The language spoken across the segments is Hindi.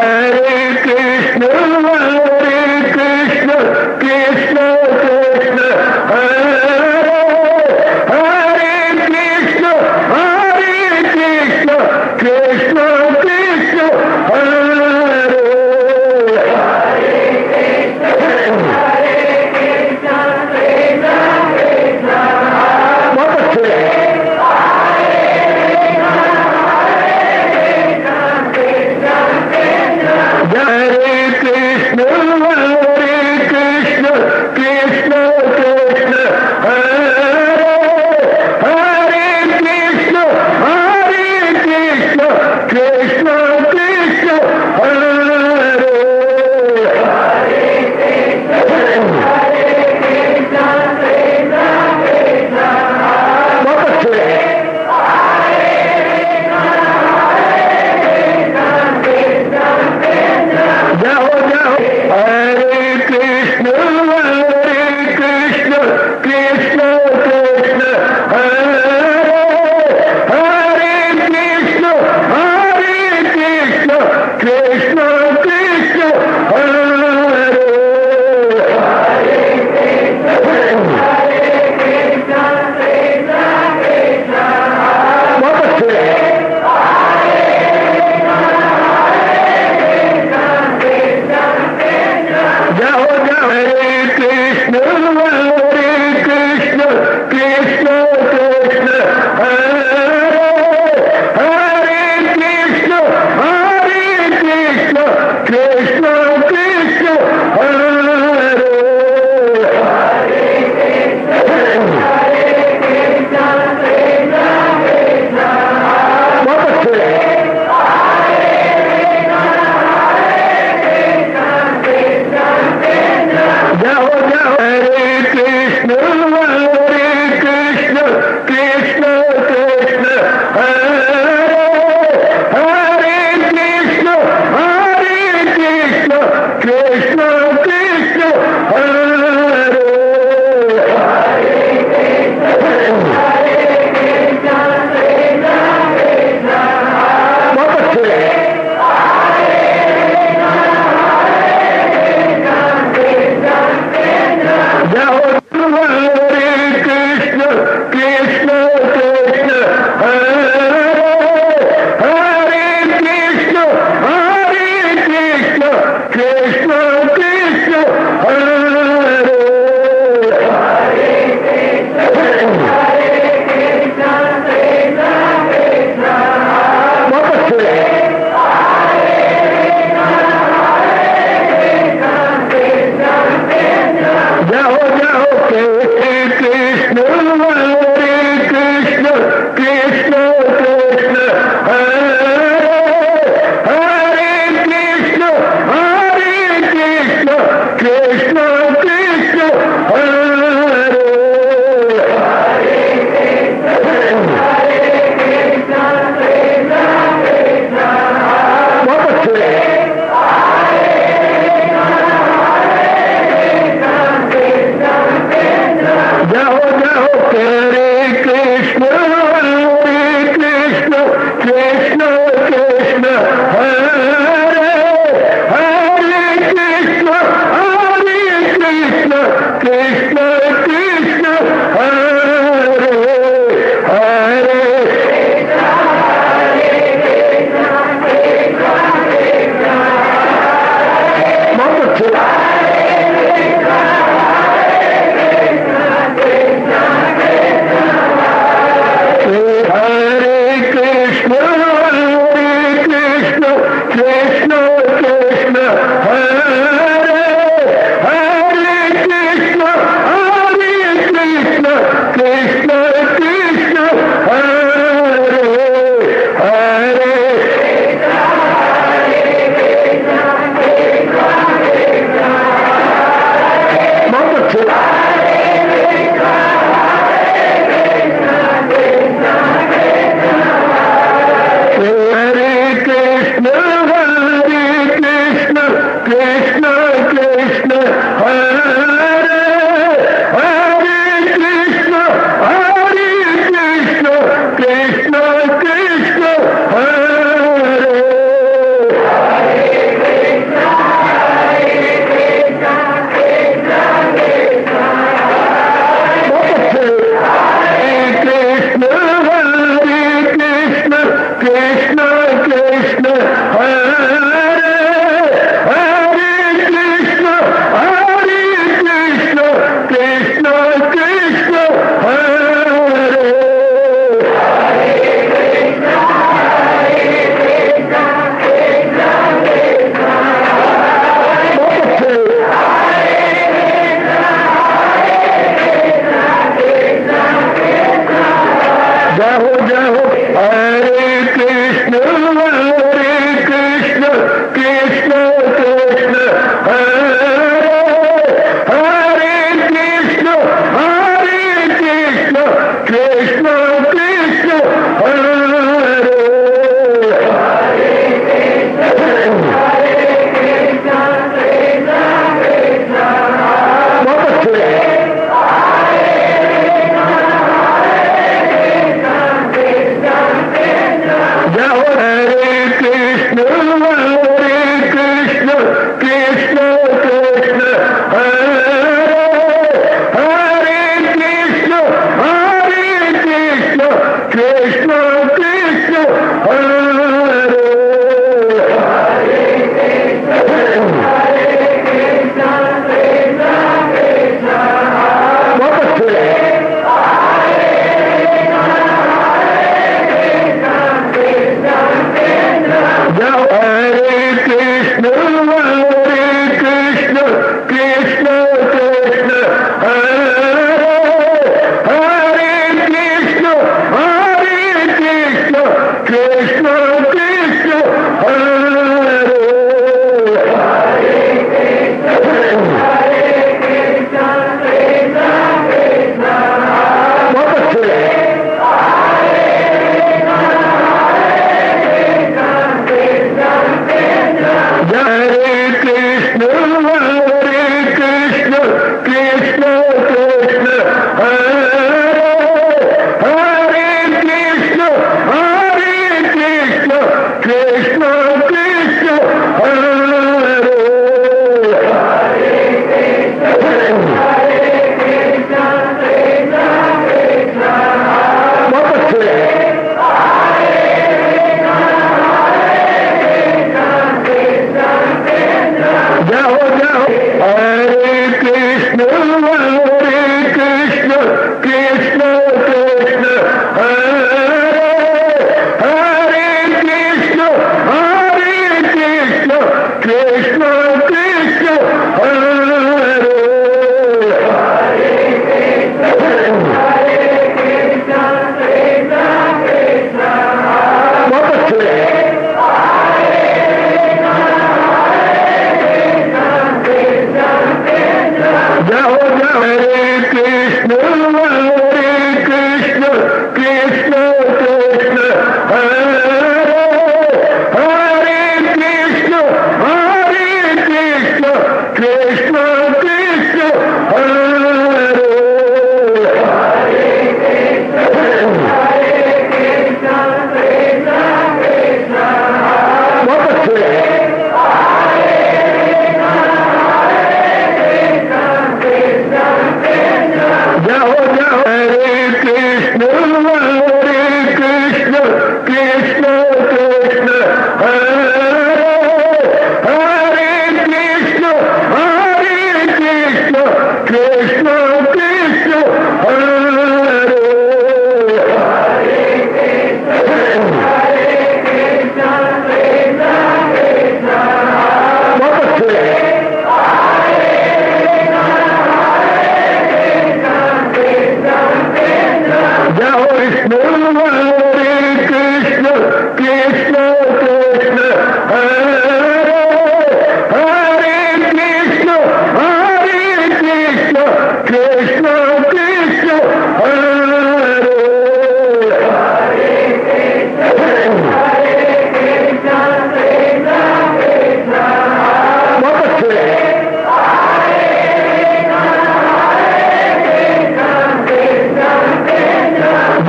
Hare Krishna कृष्ण कृष्ण हरे जाओ जाओ हरे कृष्ण कृष्ण कृष्ण हरे हरे कृष्ण कृष्ण कृष्ण हरे बहुत अच्छे जाओ जाओ हरे कृष्ण कृष्ण कृष्ण हरे हरे कृष्ण कृष्ण कृष्ण हरे बहुत अच्छे जाओ विष्णु हरे कृष्ण कृष्ण हरे हरे कृष्ण कृष्ण कृष्ण हरे बहुत अच्छे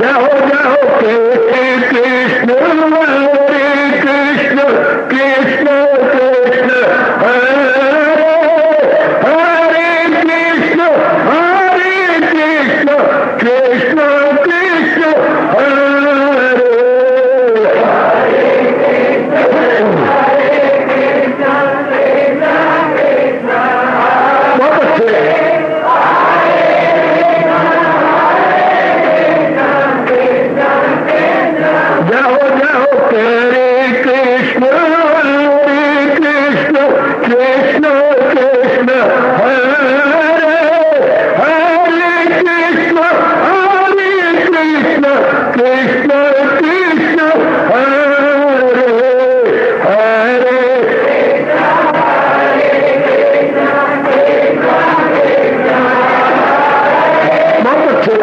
जाओ जाओ कृष्ण हरे कृष्ण कृष्ण हरे हरे कृष्ण कृष्ण कृष्ण हरे बहुत अच्छे जाओ जाओ हरे कृष्ण कृष्ण हरे हरे कृष्ण कृष्ण कृष्ण हरे हरे बहुत अच्छे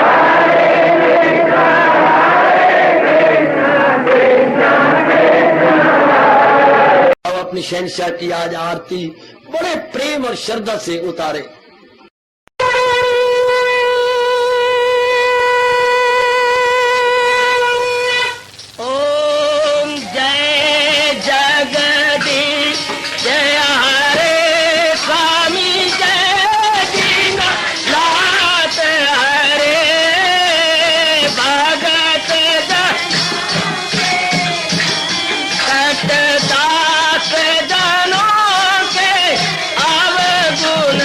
अपनी शहंशाह की आज आरती बड़े प्रेम और श्रद्धा से उतारे। ओम जय जगदीश जय हरे स्वामी जय दीनानाथ हरे भगत दास जनों के अवगुण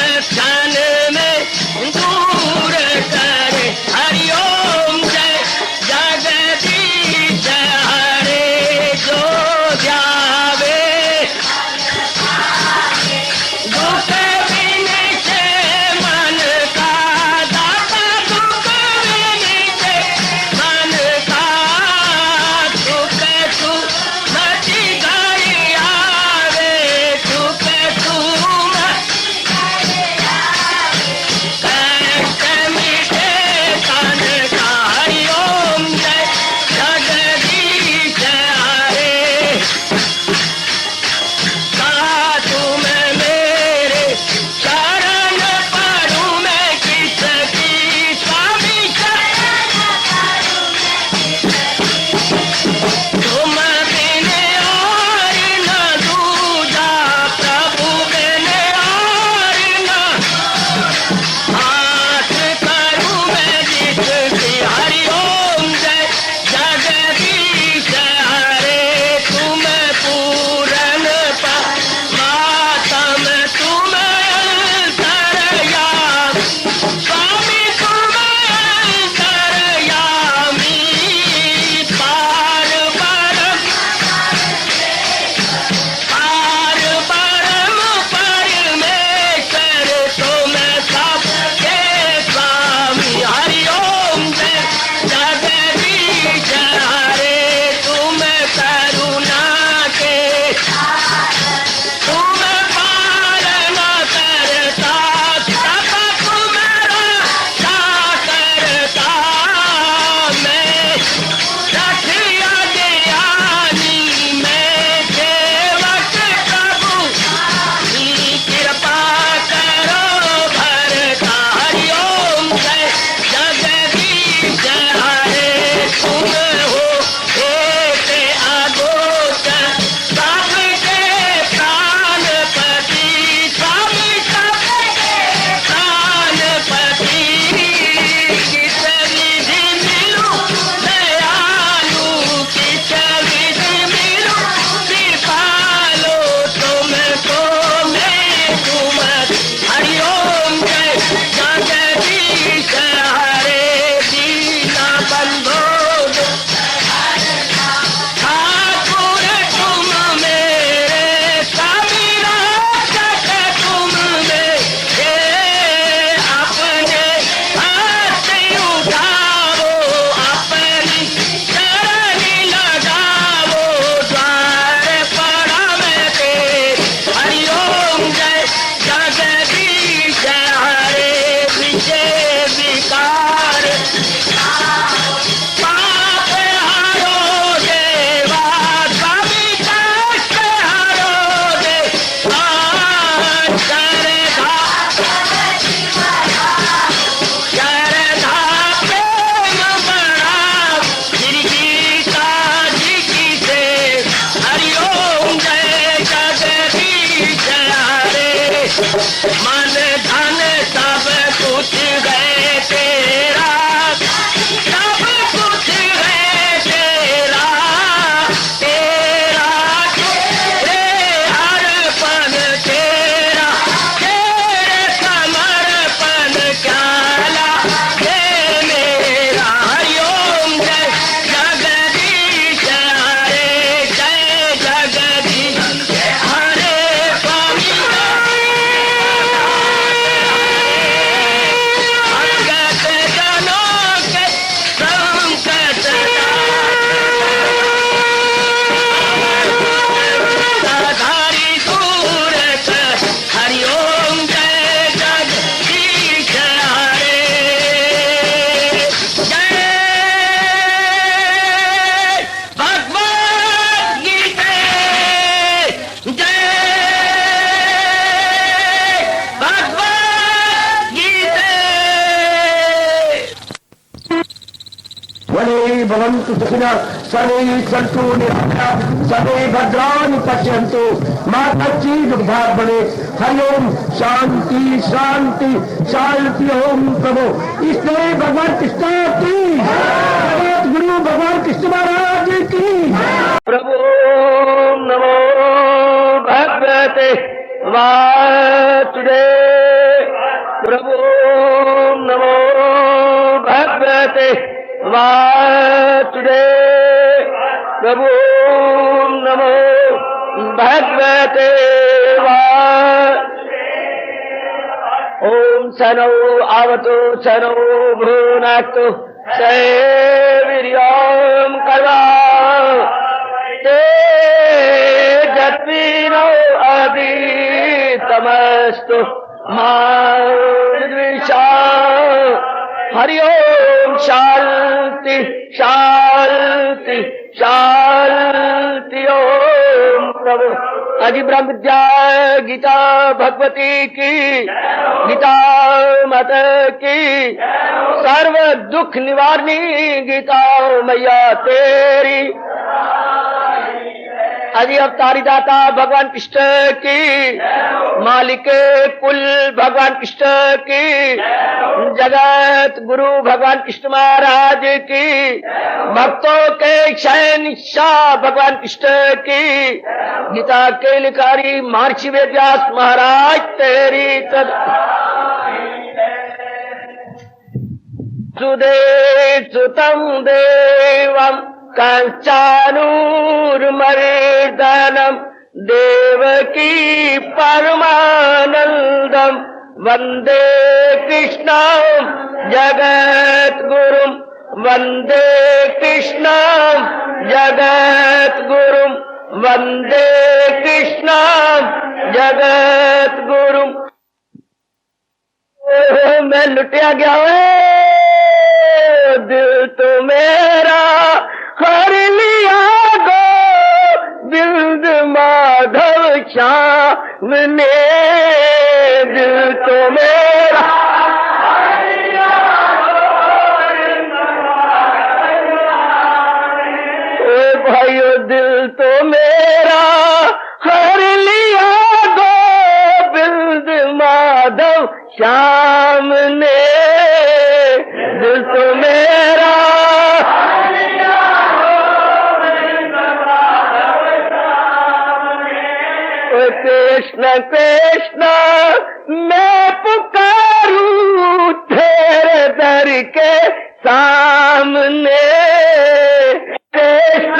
मन धन सब कुछ है तेरा, सब कुछ है तेरा, तेरा तेरे हर पल तेरा, तेरे समर्पण क्या लागे मेरा। हरिओम जय जगदीश हरे, जय जगदीश हरे स्वामी भगत जनों के संकट साधारी दूर कर। हरिओम जय जगदीश हरे, जय भगवद गीता, जय भगवद गीता। वने भवन्तु सुखिनः सर्वे सन्तु निरामयाः सर्वे भद्राणि पश्यन्तु मा कश्चित् दुर्भाग् भवेत्। हरि ओम शांति शांति शांति। ओम प्रभु इसलिए भगवान कृष्ण की जगत गुरु भगवान कृष्ण महाराज की। प्रभु नमो भगवते वासुदेव, प्रभु नमो भगवते वासुदेव, प्रभु नमो भगवते ओम सनो आवतो सनो भ्रूनाक्तो सैवीर्यं कर्वा तेजस्विनो अदितमस्तु मा विद्विषावः। हरि ओम शांति शांति शांति। ओम प्रभु अजी ब्रह्म विद्या गीता भगवती की, गीता मत की, सर्व दुख निवारणी गीता मैया तेरी। अजी अवतारी दाता भगवान कृष्ण की, मालिक कुल भगवान कृष्ण की, जगत गुरु भगवान कृष्ण महाराज की, भक्तों के शहंशाह भगवान कृष्ण की, गीता के लिखारी महर्षि वेदव्यास महाराज तेरी तद। सुदेव सुतम देवम कंचानूरमर्दनम देवकी परमानंदम वंदे कृष्णं जगद्गुरुं, वंदे कृष्णं जगद्गुरुं, वंदे कृष्णं जगद्गुरुं। मैं लुटिया गया हूँ, दिल तो मेरा हर लिया गोविंद माधव श्याम ने, दिल तो मेरा ओ भाइयों दिल तो मेरा हर लिया गोविंद माधव श्याम ने, दिल तो मेरा कृष्ण कृष्ण मैं पुकारूं तेरे दर के सामने, कृष्ण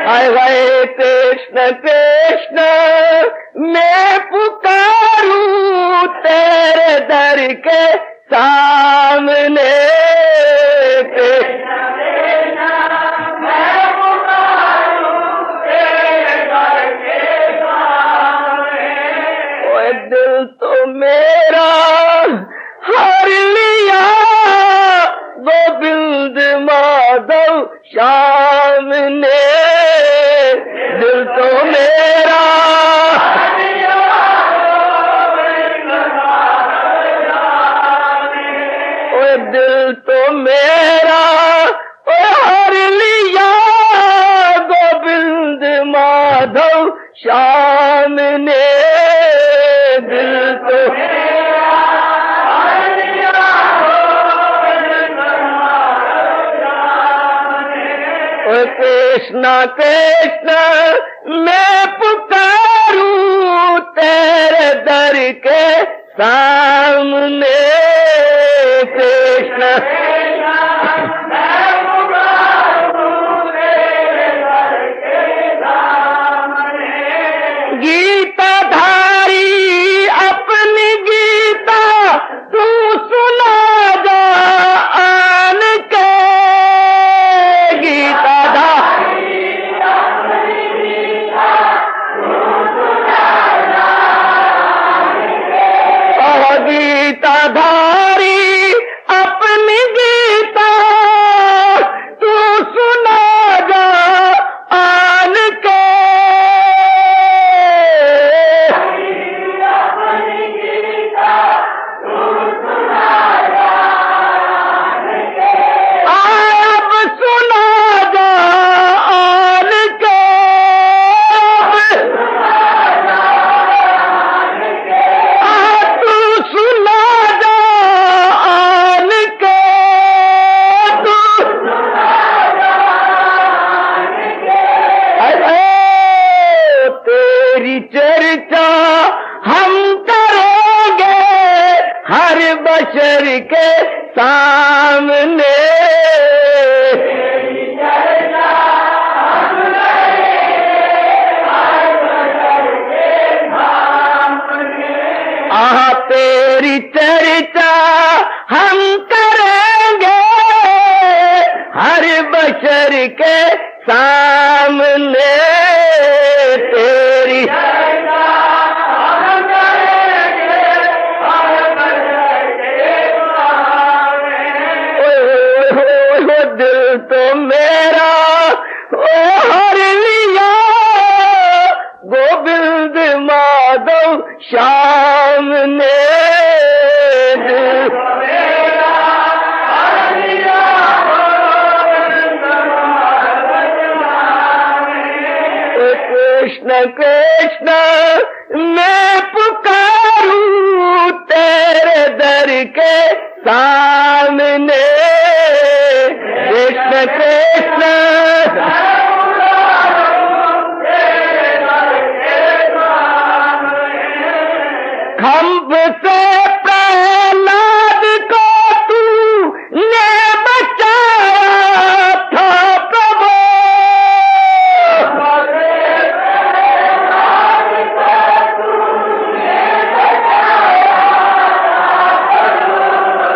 हाय हाय कृष्ण कृष्ण मैं पुकारूं तेरे दर के सामने, दिल तो मेरा हर लिया गोविंद माधव श्याम ने, दिल तो मेरा ओ दिल तो मेरा हर लिया गोविंद सामने दिल तो कृष्ण कृष्ण मैं पुकारूं तेरे दर के सामने कृष्ण गीता धारी अपनी गीता तू सुना जा आन के गीता धारी अपनी गीता तू सुना जा गीता धारी अपनी गीता तू सुना जा आन के चर्चा हम करेंगे हर बशर के सामने चर्चा हम करेंगे हर बशर के सामने तेरी चर्चा हम करेंगे हर बशर के सामने तेरी दिल तो मेरा हर लिया गोविंद माधव श्याम ने कृष्ण कृष्ण मैं पुकारूं तेरे दर के सामने कृष्ण कृष्ण खंभ से प्रहलाद को तूने बचाया था प्रभु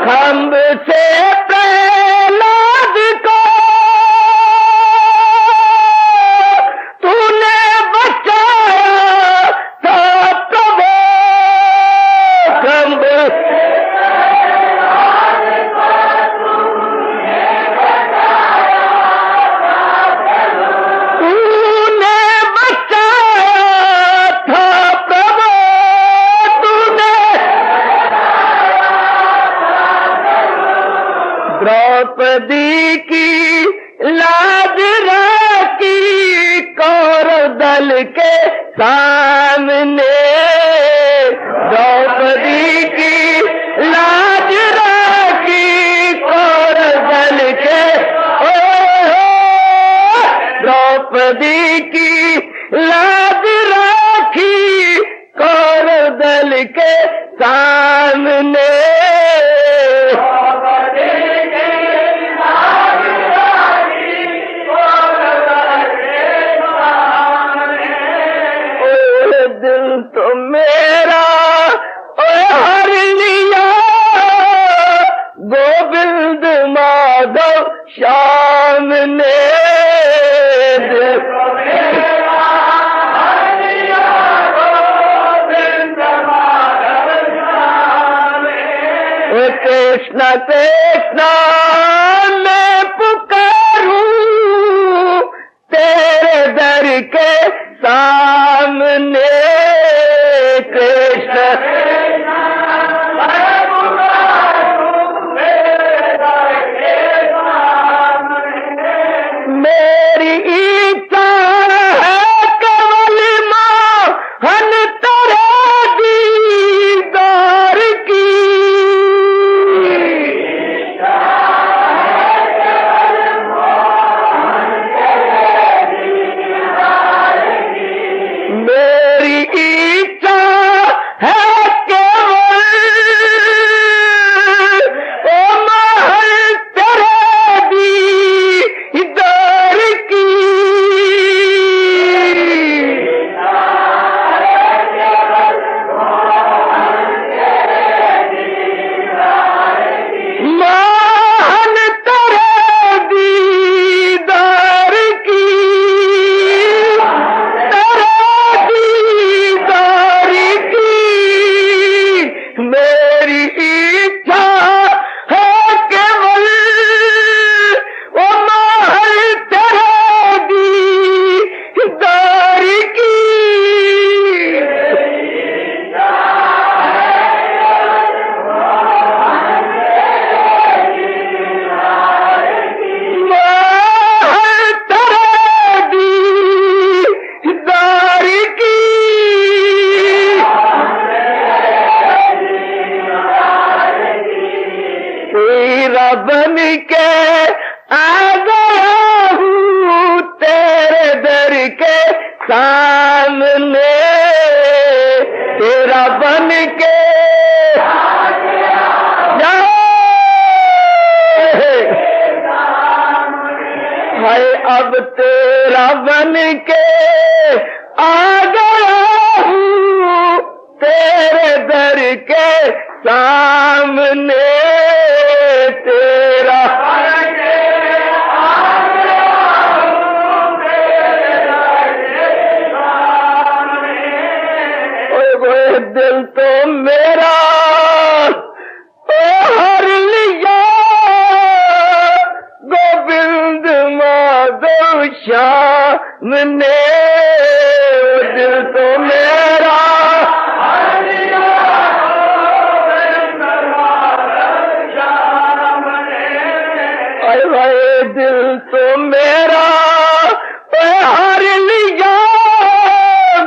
खंभ से प्रहलाद को तूने बचाया था प्रभु खंभ तूने बचाया था प्रभु द्रौपदी की लाज रखी कौरव दल के सामने द्रौपदी की लाज रखी कौरव दल के द्रौपदी की लाज रखी कौरव दल के सामने दिल तो मेरा हर लिया गोविंद माधव श्याम ने दिल तो मेरा हर लिया गोविंद माधव श्याम ने कृष्ण कृष्ण मैं पुकारूं तेरे दर के सामने कृष्ण मेरी इच्छा है केवल माँ सामने तेरा बन के हाय अब तेरा बन के आ गया हूँ तेरे दर के सामने तेरा ओए दिल तो मेरा हर लिया गोविंद माधव श्याम ने दिल तो मेरा हाय दिल तो मेरा हर लिया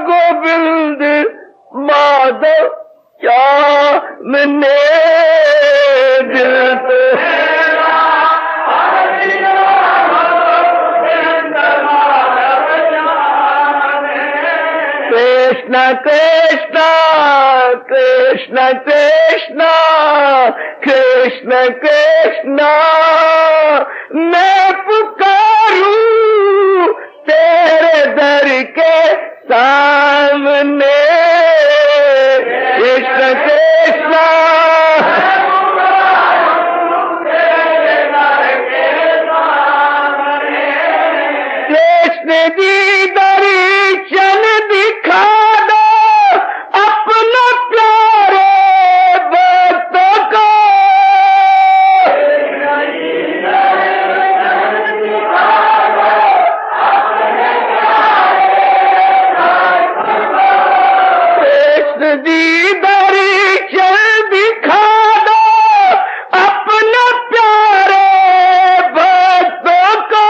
गोविंद माधव श्याम ने दिल तो कृष्ण कृष्ण कृष्ण कृष्ण कृष्ण कृष्ण मैं पुकारूं तेरे दर के सामने कृष्ण कृष्ण कृष्ण जी दर्शन दिखा दो अपना प्यारे भक्तों को कृष्ण जी दर्शन दिखा दो अपना प्यारे भक्तों को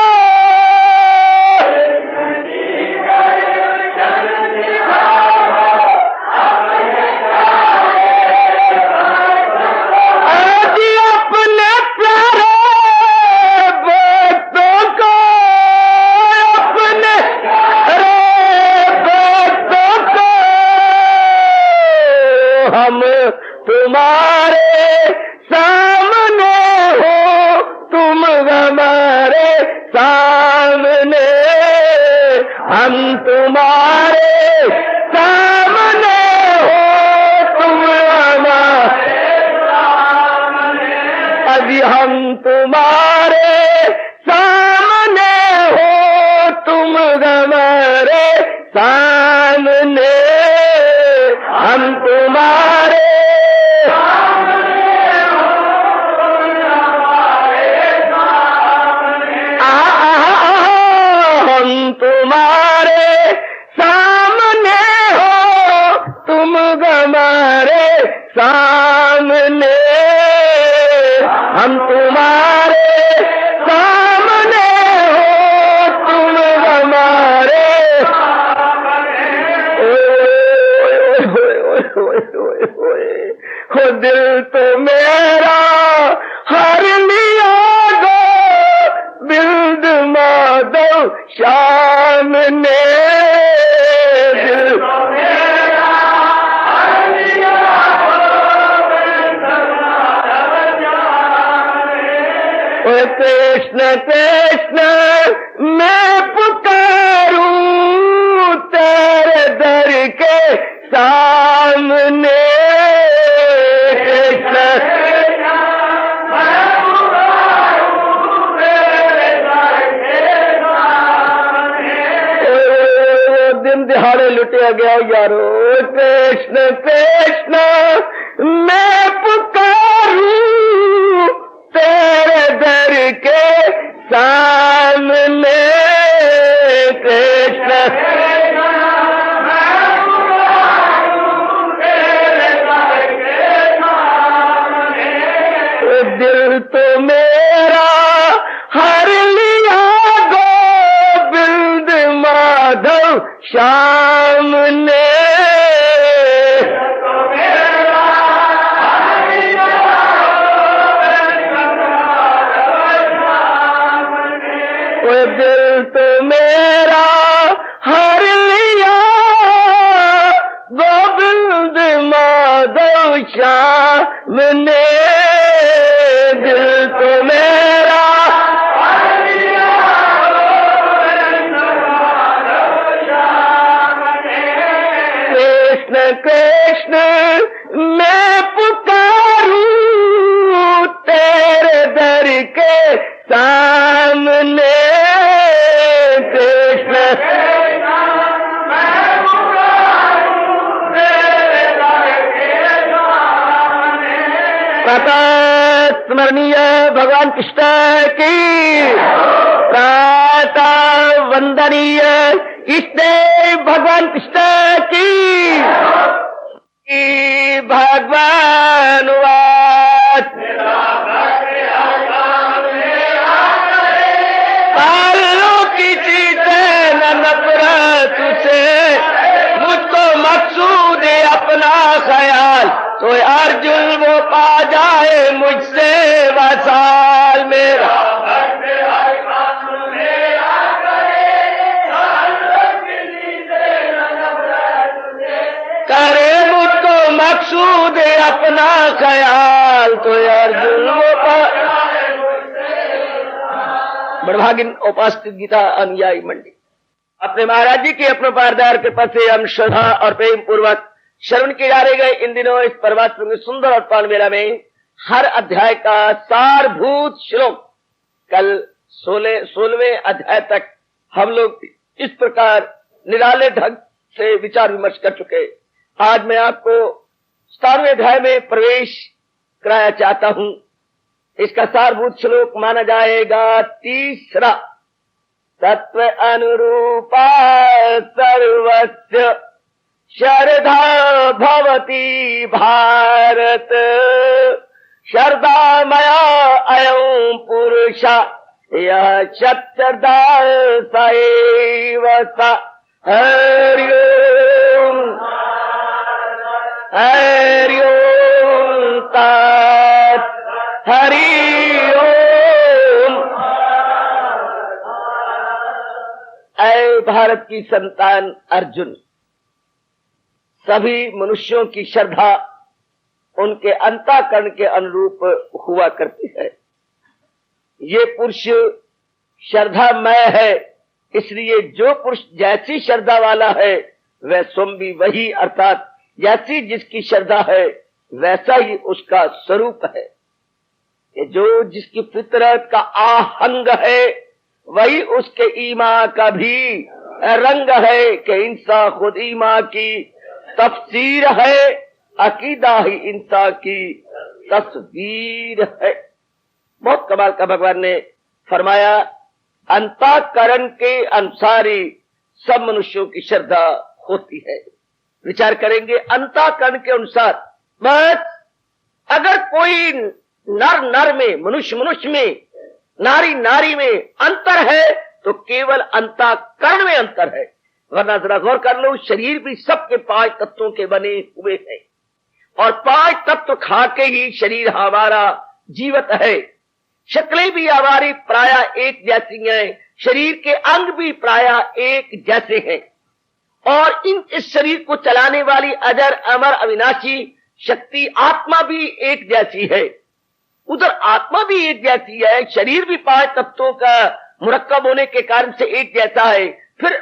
हम तुम्हारे सामने हो तुम हमारे सामने हम तुम्हारे सामने हो तुम हमारे सामने अभी हम तुम्हारे सामने हो तुम हमारे सामने हम तुम्हारे हम तुम्हारे सामने हो तुम हमारे सामने हम तुम्हारे सामने हो तुम हमारे हो दिल तो मेरा हर लिया गोविंद माधव श्याम ने दिल तो मेरा हर लिया गोविंद माधव श्याम ने कृष्ण कृष्ण मैं पुकारूं तेरे दर के सामने दिन दिहाड़े लुटिया गया यारो कृष्ण कृष्ण मैं पुकारूं तेरे दर के सामने कृष्ण दिल तो मेरा हर लिया गोविंद माधव श्याम ने दिल तो मेरा हर लिया सामने दिल तो मेरा कृष्ण कृष्ण मैं पुकारूं तेरे दर के सामने कृष्ण प्रातः स्मरणीय भगवान कृष्ण की, प्रातः वंदनीय इष्टदेव भगवान कृष्ण की। भगवान वाच पालो किसी से न नफरत से, मुझको मकसूद है अपना ख्याल, तो अर्जुन वो पा जाए मुझसे वसाल मेरा। करे मुझको मकसूद है अपना ख्याल, तो अर्जुन वो पा। बड़भागिन उपास्थित गीता अनुयायी मंडी, अपने महाराज जी की अपने पारदार कृपा से हम श्रद्धा और प्रेम पूर्वक श्रवण किए जा रहे गए इन दिनों इस प्रभात सुंदर और पावन मेला में हर अध्याय का सारभूत श्लोक, कल 16वें अध्याय तक हम लोग इस प्रकार निराले ढंग से विचार विमर्श कर चुके। आज मैं आपको 17वें अध्याय में प्रवेश कराया चाहता हूं। इसका सारभूत श्लोक माना जाएगा तीसरा। तत्व अनुरूपा सर्वस्य श्रद्धा भवति भारत, श्रद्धा मया अयं पुरुष यः सत्श्रद्धा स एव स। हरि ओम हरि ओम तत् हरि ओम। ऐ भारत की संतान अर्जुन, सभी मनुष्यों की श्रद्धा उनके अंतःकरण के अनुरूप हुआ करती है। ये पुरुष श्रद्धामय है, इसलिए जो पुरुष जैसी श्रद्धा वाला है वह स्वयं भी वही, अर्थात जैसी जिसकी श्रद्धा है वैसा ही उसका स्वरूप है। ये जो जिसकी फितरत का आहंग है वही उसके ईमान का भी रंग है कि इंसान खुद ईमान की तफसीर है, अकीदा ही इंसान की तस्वीर है। बहुत कमाल का भगवान ने फरमाया, अंतःकरण के अनुसार ही सब मनुष्यों की श्रद्धा होती है। विचार करेंगे अंतःकरण के अनुसार। बस अगर कोई नर नर में, मनुष्य मनुष्य में, नारी नारी में अंतर है तो केवल अंतःकरण में अंतर है, वरना जरा गौर कर लो, शरीर भी सबके 5 तत्वों के बने हुए हैं और 5 तत्व खा के ही शरीर हमारा जीवित है। शक्लें भी हमारी प्राय एक जैसी हैं, शरीर के अंग भी प्राय एक जैसे हैं और इस शरीर को चलाने वाली अजर अमर अविनाशी शक्ति आत्मा भी एक जैसी है। उधर आत्मा भी एक जैसी है, शरीर भी 5 तत्वों का मुरक्कब होने के कारण से एक जैसा है, फिर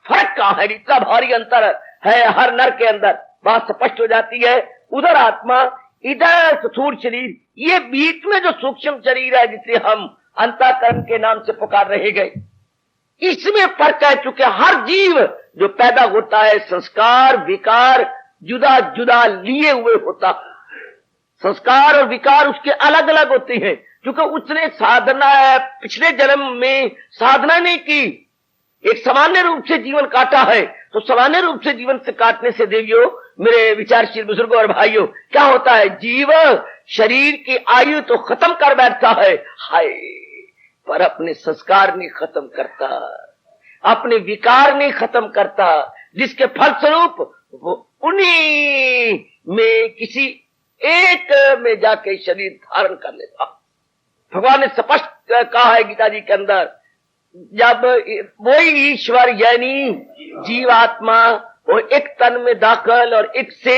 फर्क कहां है? इतना भारी अंतर है हर नर के अंदर, बात स्पष्ट हो जाती है। उधर आत्मा, इधर स्थूल शरीर, ये बीच में जो सूक्ष्म शरीर है जिसे हम अंतःकरण के नाम से पुकार रहे गए, इसमें फर्क है। चूंकि हर जीव जो पैदा होता है संस्कार विकार जुदा जुदा लिए हुए होता, संस्कार और विकार उसके अलग अलग होते हैं, क्योंकि उसने साधना पिछले जन्म में साधना नहीं की, एक सामान्य रूप से जीवन काटा है। तो सामान्य रूप से जीवन से काटने से देवियों, मेरे विचारशील बुजुर्गों और भाइयों, क्या होता है? जीव शरीर की आयु तो खत्म कर बैठता है, हाय, पर अपने संस्कार नहीं खत्म करता, अपने विकार नहीं खत्म करता, जिसके फलस्वरूप वो उन्हीं में किसी एक में जाके शरीर धारण कर लेता। भगवान ने स्पष्ट कहा है गीता जी के अंदर, जब वही ईश्वर यानी जीवात्मा वो एक तन में दाखिल और एक से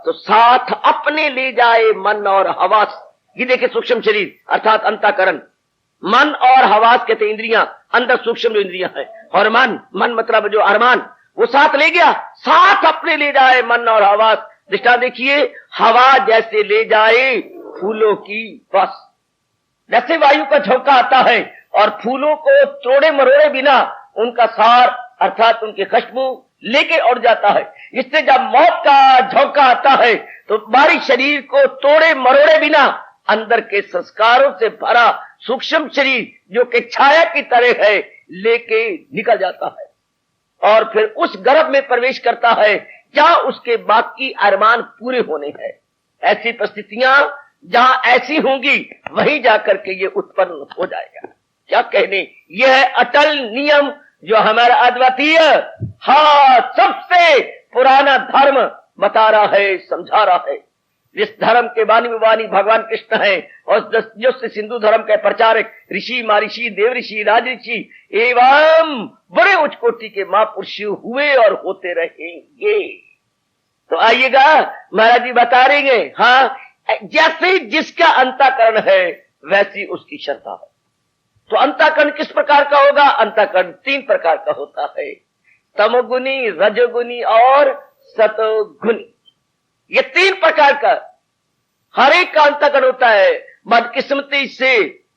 तो साथ अपने ले जाए मन और हवास। ये देखिए सूक्ष्म शरीर अर्थात अंतःकरण, मन और हवास कहते इंद्रियां, अंदर सूक्ष्म जो इंद्रियां हैं, और मन मतलब जो अरमान, वो साथ ले गया, साथ अपने ले जाए मन और हवास। दृष्टांत देखिए, हवा जैसे ले जाए फूलों की बस, जैसे वायु का झोंका आता है और फूलों को तोड़े मरोड़े बिना उनका सार अर्थात उनकी खुशबू लेके उड़ जाता है, इससे जब मौत का झोंका आता है तो बाहरी शरीर को तोड़े मरोड़े बिना अंदर के संस्कारों से भरा सूक्ष्म शरीर जो कि छाया की तरह है लेके निकल जाता है और फिर उस गर्भ में प्रवेश करता है जहां उसके बाकी अरमान पूरे होने हैं। ऐसी परिस्थितियां जहां ऐसी होंगी वहीं जाकर के ये उत्पन्न हो जाएगा। क्या कहने, यह है अटल नियम जो हमारा अद्वितीय सबसे पुराना धर्म बता रहा है, समझा रहा है। जिस धर्म के वाणी भगवान कृष्ण है और जो सिंधु धर्म के प्रचारक ऋषि महर्षि देव ऋषि राज ऋषि एवं बड़े उच्च कोटि के महापुरुष हुए और होते रहेंगे। तो आइएगा महाराज जी बता रहेंगे, हाँ जैसे जिसका अंतःकरण है वैसी उसकी श्रद्धा है। तो अंतःकरण किस प्रकार का होगा? अंतःकरण 3 प्रकार का होता है, तमोगुनी, रजोगुनी और सतोगुनी। ये 3 प्रकार का हर एक का अंतःकरण होता है। बदकिस्मती से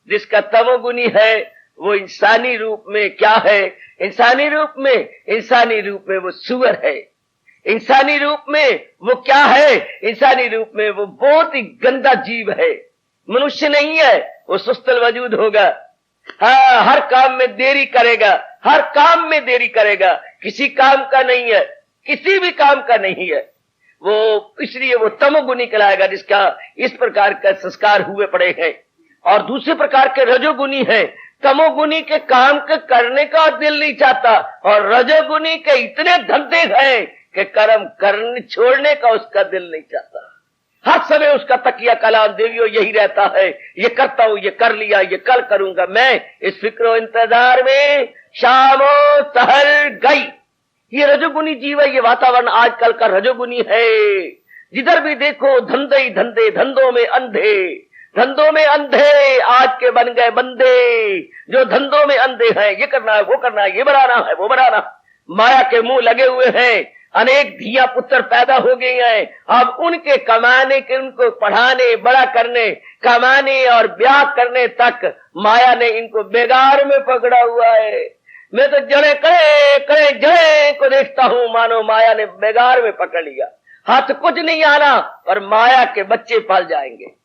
जिसका तमोगुनी है वो इंसानी रूप में क्या है? इंसानी रूप में वो सुअर है। इंसानी रूप में वो क्या है? इंसानी रूप में वो बहुत ही गंदा जीव है, मनुष्य नहीं है, वो सुस्तल वजूद होगा। हाँ, हर काम में देरी करेगा, हर काम में देरी करेगा, किसी काम का नहीं है, किसी भी काम का नहीं है वो, इसलिए वो तमोगुनी कहलाएगा जिसका इस प्रकार का संस्कार हुए पड़े हैं। और दूसरे प्रकार के रजोगुनी है, तमोगुनी के काम के करने का दिल नहीं चाहता और रजोगुनी के इतने धंधे हैं कि कर्म करने छोड़ने का उसका दिल नहीं चाहता। हर समय उसका तकिया कलाम देवियों यही रहता है, ये करता हूं, ये कर लिया, ये कल करूंगा, मैं इस फिक्रो इंतजार में शामो सहर गई। ये रजोगुनी जीव है, ये वातावरण आजकल का रजोगुनी है। जिधर भी देखो धंधे ही धंधे, धंधों में अंधे आज के बन गए बंदे, जो धंधों में अंधे हैं, ये करना है, वो करना है, ये बनाना है, वो बनाना, माया के मुंह लगे हुए हैं। अनेक धिया पुत्र पैदा हो गए हैं, अब उनके कमाने के, उनको पढ़ाने, बड़ा करने, कमाने और ब्याह करने तक माया ने इनको बेगार में पकड़ा हुआ है। मैं तो जड़े करे जड़े को देखता हूं, मानो माया ने बेगार में पकड़ लिया। हाथ कुछ नहीं आना पर माया के बच्चे पल जाएंगे।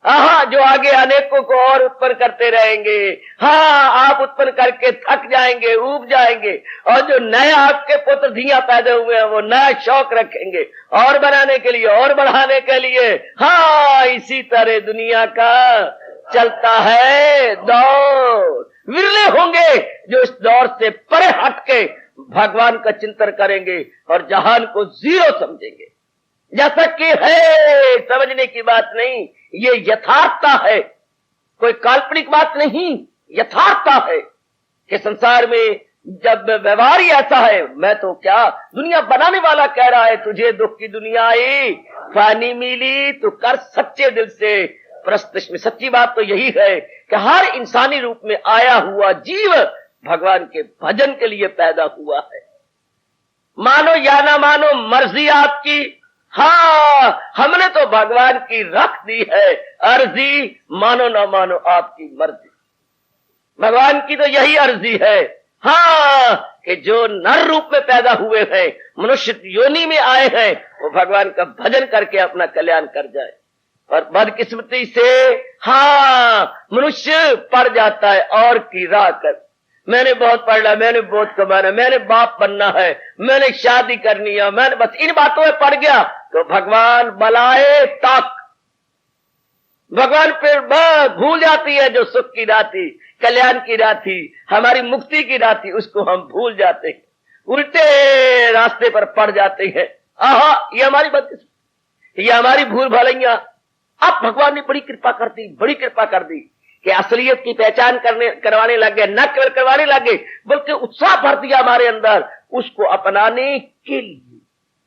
हाँ, जो आगे अनेकों को और उत्पन्न करते रहेंगे। हाँ, आप उत्पन्न करके थक जाएंगे, ऊब जाएंगे, और जो नए आपके पुत्र धिया पैदा हुए हैं वो नया शौक रखेंगे और बनाने के लिए और बढ़ाने के लिए। हाँ, इसी तरह दुनिया का चलता है दौर। विरले होंगे जो इस दौर से परे हटके भगवान का चिंतन करेंगे और जहान को जीरो समझेंगे। जैसा कि है, समझने की बात नहीं, ये यथार्थता है, कोई काल्पनिक बात नहीं, यथार्थता है कि संसार में जब व्यवहार ही ऐसा है, मैं तो क्या, दुनिया बनाने वाला कह रहा है तुझे दुख की दुनिया आई फानी मिली तो कर सच्चे दिल से प्रस्तुत में। सच्ची बात तो यही है कि हर इंसानी रूप में आया हुआ जीव भगवान के भजन के लिए पैदा हुआ है। मानो या ना मानो मर्जी आपकी। हाँ, हमने तो भगवान की रख दी है अर्जी, मानो ना मानो आपकी मर्जी। भगवान की तो यही अर्जी है, हाँ, कि जो नर रूप में पैदा हुए हैं, मनुष्य योनि में आए हैं, वो भगवान का भजन करके अपना कल्याण कर जाए। और बदकिस्मती से हाँ, मनुष्य पड़ जाता है और की राह कर, मैंने बहुत पढ़ना, मैंने बहुत कमाना, मैंने बाप बनना है, मैंने शादी करनी है, मैंने बस इन बातों में पड़ गया तो भगवान बलाए तक, भगवान फिर भूल जाती है जो सुख की राह थी, कल्याण की राह थी, हमारी मुक्ति की राह थी, उसको हम भूल जाते हैं, उल्टे रास्ते पर पड़ जाते हैं। आहा, ये हमारी बदकिस्मती, ये हमारी भूल भलाइयां। अब भगवान ने बड़ी कृपा कर दी, बड़ी कृपा कर दी कि असलियत की पहचान करवाने लग गए, न केवल करवाने लग गए बल्कि उत्साह भर दिया हमारे अंदर उसको अपनाने के लिए।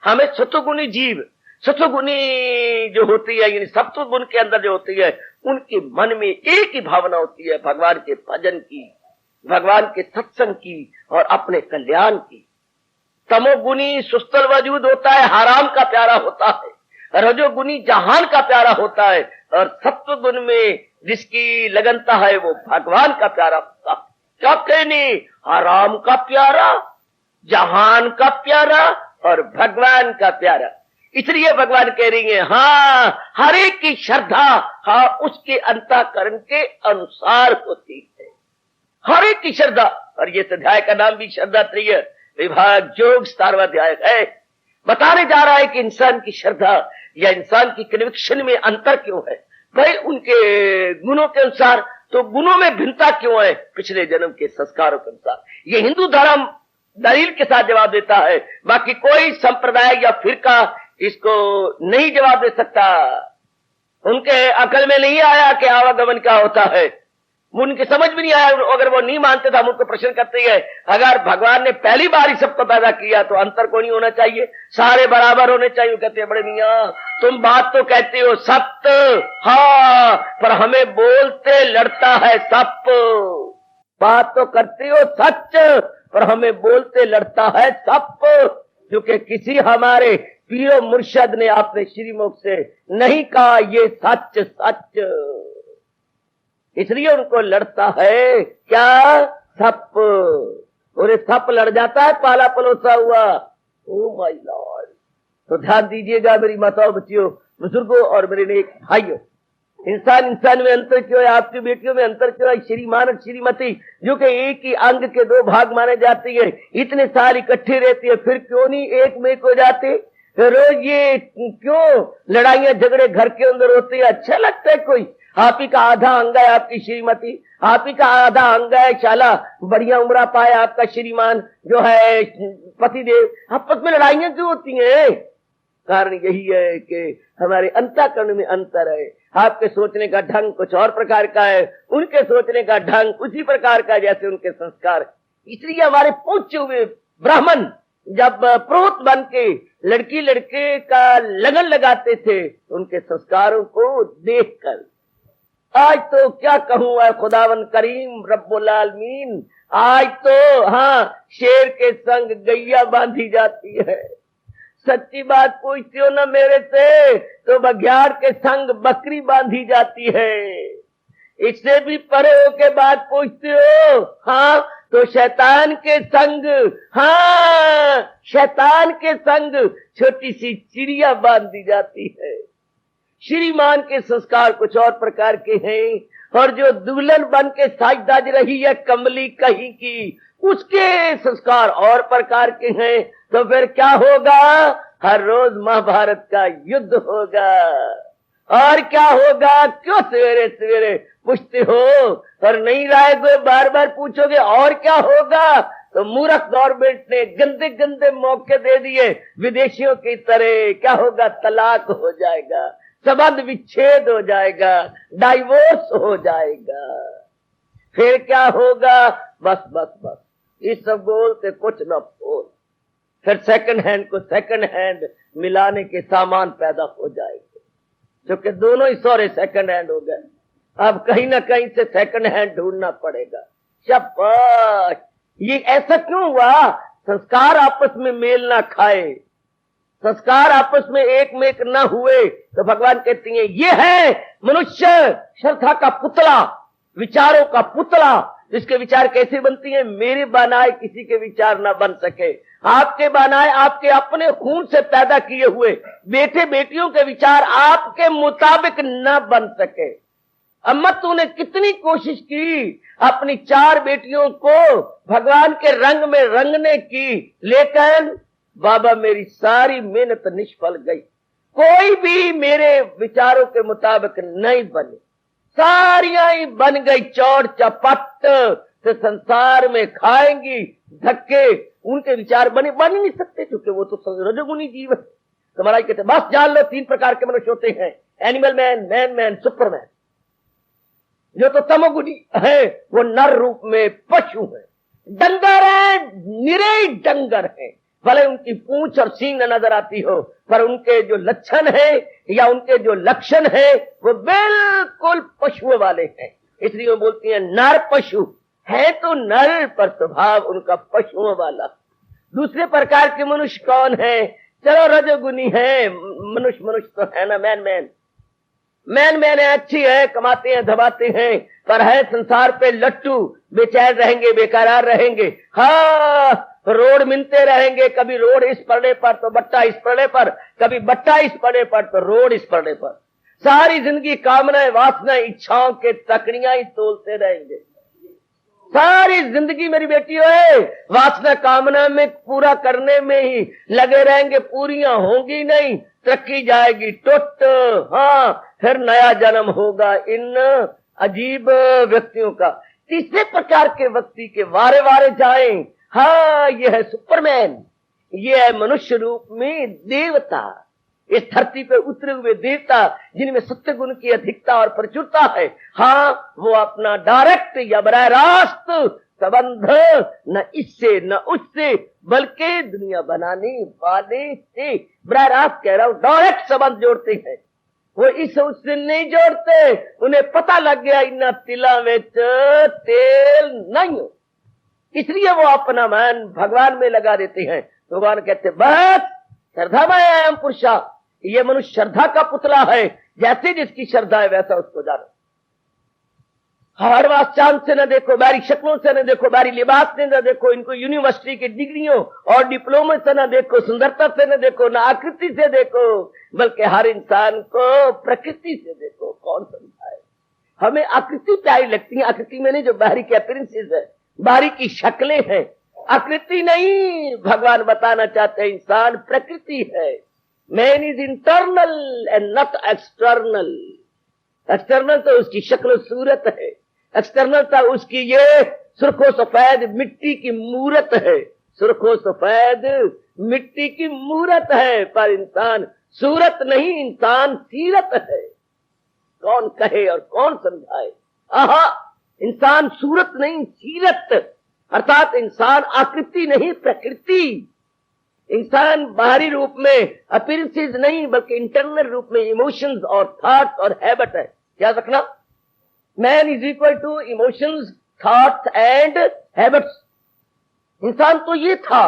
हमें सतोगुणी जीव, सत्वगुणी जो होती है, यानी सत्व गुण के अंदर जो होती है, उनके मन में एक ही भावना होती है, भगवान के भजन की, भगवान के सत्संग की और अपने कल्याण की। तमोगुणी सुस्तल वजूद होता है, हराम का प्यारा होता है। रजोगुणी जहान का प्यारा होता है और सत्व गुण में जिसकी लगनता है वो भगवान का प्यारा होता है। क्या कहने, हराम का प्यारा, जहान का प्यारा और भगवान का प्यारा। इसलिए भगवान कह रही है, हाँ, हर एक की श्रद्धा हाँ उसके अंतःकरण के अनुसार होती है, हर एक की श्रद्धा। और ये अध्याय का नाम भी श्रद्धा त्रय विभाग योग 17वां अध्याय है। बताने जा रहा है कि इंसान की श्रद्धा या इंसान की कन्विक्शन में अंतर क्यों है, भाई उनके गुणों के अनुसार। तो गुणों में भिन्नता क्यों है, पिछले जन्म के संस्कारों के अनुसार। ये हिंदू धर्म दलील के साथ जवाब देता है, बाकी कोई संप्रदाय या फिरका इसको नहीं जवाब दे सकता। उनके अकल में नहीं आया कि आवागमन क्या होता है, उनकी समझ भी नहीं आया। अगर वो नहीं मानते तो हम उनको प्रश्न करते हैं, अगर भगवान ने पहली बार ही सबको पैदा किया तो अंतर को नहीं होना चाहिए, सारे बराबर होने चाहिए। कहते हैं, बड़े मियां तुम बात तो कहते हो सत्य, हाँ, पर हमें बोलते लड़ता है सप। बात तो करते हो सच, पर हमें बोलते लड़ता है सप, क्योंकि किसी हमारे पीरो मुर्शद ने अपने श्रीमुख से नहीं कहा ये सच सच, इसलिए उनको लड़ता है क्या, सप। और ये सप लड़ जाता है पाला पलोसा हुआ। Oh my Lord. तो ध्यान दीजिएगा मेरी माताओं, बच्चियों, बुजुर्गों और मेरे नेक भाइयों, इंसान इंसान में अंतर क्यों है, आपकी बेटियों में अंतर क्यों है। श्रीमान और श्रीमती जो कि एक ही अंग के दो भाग माने जाती है, इतने साल इकट्ठे रहती है, फिर क्यों नहीं एक में हो जाते। रोज ये क्यों लड़ाइयां झगड़े घर के अंदर होते हैं, अच्छा लगता है कोई। आप ही का आधा अंग है आपकी श्रीमती, आप ही का आधा अंग है शाला बढ़िया उम्र पाए आपका श्रीमान जो है पतिदेव, आपस में लड़ाइयां क्यों होती हैं। कारण यही है कि हमारे अंतःकरण में अंतर है। आपके सोचने का ढंग कुछ और प्रकार का है, उनके सोचने का ढंग उसी प्रकार का जैसे उनके संस्कार। इसलिए हमारे पूज्य हुए ब्राह्मण जब प्रोत बन के लड़की लड़के का लगन लगाते थे उनके संस्कारों को देखकर। आज तो क्या कहूं है खुदावन करीम रब्बुल आलमीन, आज तो हाँ शेर के संग गैया बांधी जाती है। सच्ची बात पूछती हो ना मेरे से तो बघियाड़ के संग बकरी बांधी जाती है। इससे भी परे होके बात पूछते हो हाँ तो शैतान के संग, हाँ शैतान के संग छोटी सी चिड़िया बांधी जाती है। श्रीमान के संस्कार कुछ और प्रकार के हैं और जो दुल्हन बन के साज रही है कमली कहीं की, उसके संस्कार और प्रकार के हैं। तो फिर क्या होगा, हर रोज महाभारत का युद्ध होगा। और क्या होगा, क्यों सवेरे सवेरे पूछते हो और नहीं लाए गए बार बार पूछोगे और क्या होगा। तो मूर्ख गवर्नमेंट ने गंदे गंदे मौके दे दिए विदेशियों की तरह। क्या होगा, तलाक हो जाएगा, संबंध विच्छेद हो जाएगा, डाइवोर्स हो जाएगा। फिर क्या होगा, बस बस बस इस सब बोलते कुछ न बोल। फिर सेकंड हैंड को सेकंड हैंड मिलाने के सामान पैदा हो जाएंगे, क्योंकि दोनों ही सौरे सेकंड हैंड हो गए। अब कहीं ना कहीं से सेकंड हैंड ढूंढना पड़ेगा। शाबाश, ये ऐसा क्यों हुआ, संस्कार आपस में मेल ना खाए, संस्कार आपस में एक में एक न हुए। तो भगवान कहती हैं ये है मनुष्य श्रद्धा का पुतला, विचारों का पुतला। इसके विचार कैसे बनती हैं, मेरे बनाए किसी के विचार ना बन सके। आपके बनाए आपके अपने खून से पैदा किए हुए बेटे बेटियों के विचार आपके मुताबिक न बन सके। अम्मा तूने कितनी कोशिश की अपनी 4 बेटियों को भगवान के रंग में रंगने की, लेकिन बाबा मेरी सारी मेहनत निष्फल गई। कोई भी मेरे विचारों के मुताबिक नहीं बने, सारियां ही बन गई चौड़ चपट। तो संसार में खाएंगी धक्के, उनके विचार बन ही नहीं सकते क्योंकि वो तो रजोगुनी जीव है। तो महाराज कहते बस जान लो 3 प्रकार के मनुष्य होते हैं, animal man, man man, Superman. जो तो तमोगुनी है वो नर रूप में पशु है, डंगर है, निरे डंगर है, भले उनकी पूंछ और सींग न नजर आती हो, पर उनके जो लक्षण है या उनके जो लक्षण है वो बिल्कुल पशुओं वाले हैं। इसलिए वो बोलती हैं नर पशु है, तो नर पर स्वभाव उनका पशुओं वाला। दूसरे प्रकार के मनुष्य कौन है? चलो रजोगुनी है मनुष्य तो है ना, मैन है, अच्छी है, कमाते हैं धबाते हैं, पर है संसार पे लट्टू, बेचैन रहेंगे, बेकरार रहेंगे। हाँ, रोड मिलते रहेंगे, कभी रोड इस पड़ने पर तो बट्टा इस पड़ने पर, कभी बट्टा इस पड़ने पर तो रोड इस पड़ने पर। सारी जिंदगी कामनाएं, वासनाएं, इच्छाओं के तकड़ियां ही तोलते रहेंगे। सारी जिंदगी मेरी बेटी है वासना कामना में पूरा करने में ही लगे रहेंगे, पूरियां होंगी नहीं, तरक्की जाएगी टुट। हाँ, फिर नया जन्म होगा इन अजीब व्यक्तियों का। तीसरे प्रकार के व्यक्ति के वारे वारे जाएं। हाँ, ये है सुपरमैन, ये है मनुष्य रूप में देवता, इस धरती पे उतरे हुए देवता जिनमें सत्य गुण की अधिकता और प्रचुरता है। हाँ, वो अपना डायरेक्ट या बराह रास्त संबंध न इससे न उससे बल्कि दुनिया बनाने वाले से बराह रास्त कह रहा हूं, डायरेक्ट संबंध जोड़ते हैं। वो इस उससे नहीं जोड़ते, उन्हें पता लग गया इन तिला में तेल नहीं हो, इसलिए वो अपना मन भगवान में लगा देते हैं। भगवान कहते बस श्रद्धा में अयम पुरुषा, ये मनुष्य श्रद्धा का पुतला है, जैसे जिसकी श्रद्धा है वैसा उसको जानो। हर बात चांद से न देखो, बारी शक्लों से न देखो, बारी लिबास से न देखो, इनको यूनिवर्सिटी की डिग्रियों और डिप्लोमे से न देखो, सुंदरता से न देखो, न आकृति से देखो, बल्कि हर इंसान को प्रकृति से देखो। कौन समझाए? हमें आकृति प्यारी लगती है, आकृति में नहीं जो बाहरी की अपीयरेंसेस है, बाहरी की शक्लें हैं, आकृति नहीं। भगवान बताना चाहते हैं इंसान प्रकृति है। Man is internal and not external. External तो उसकी शक्ल सूरत है, एक्सटर्नल तो उसकी ये सुर्खो सफेद मिट्टी की मूरत है, सुर्खो सफेद मिट्टी की मूरत है, पर इंसान सूरत नहीं, इंसान सीरत है। कौन कहे और कौन समझाए? आहा, इंसान सूरत नहीं सीरत, अर्थात इंसान आकृति नहीं प्रकृति। इंसान बाहरी रूप में अपीयरेंसेस नहीं बल्कि इंटरनल रूप में इमोशंस और थॉट्स और हैबिट है। याद रखना, man is equal to emotions, thoughts and habits. इंसान तो ये था,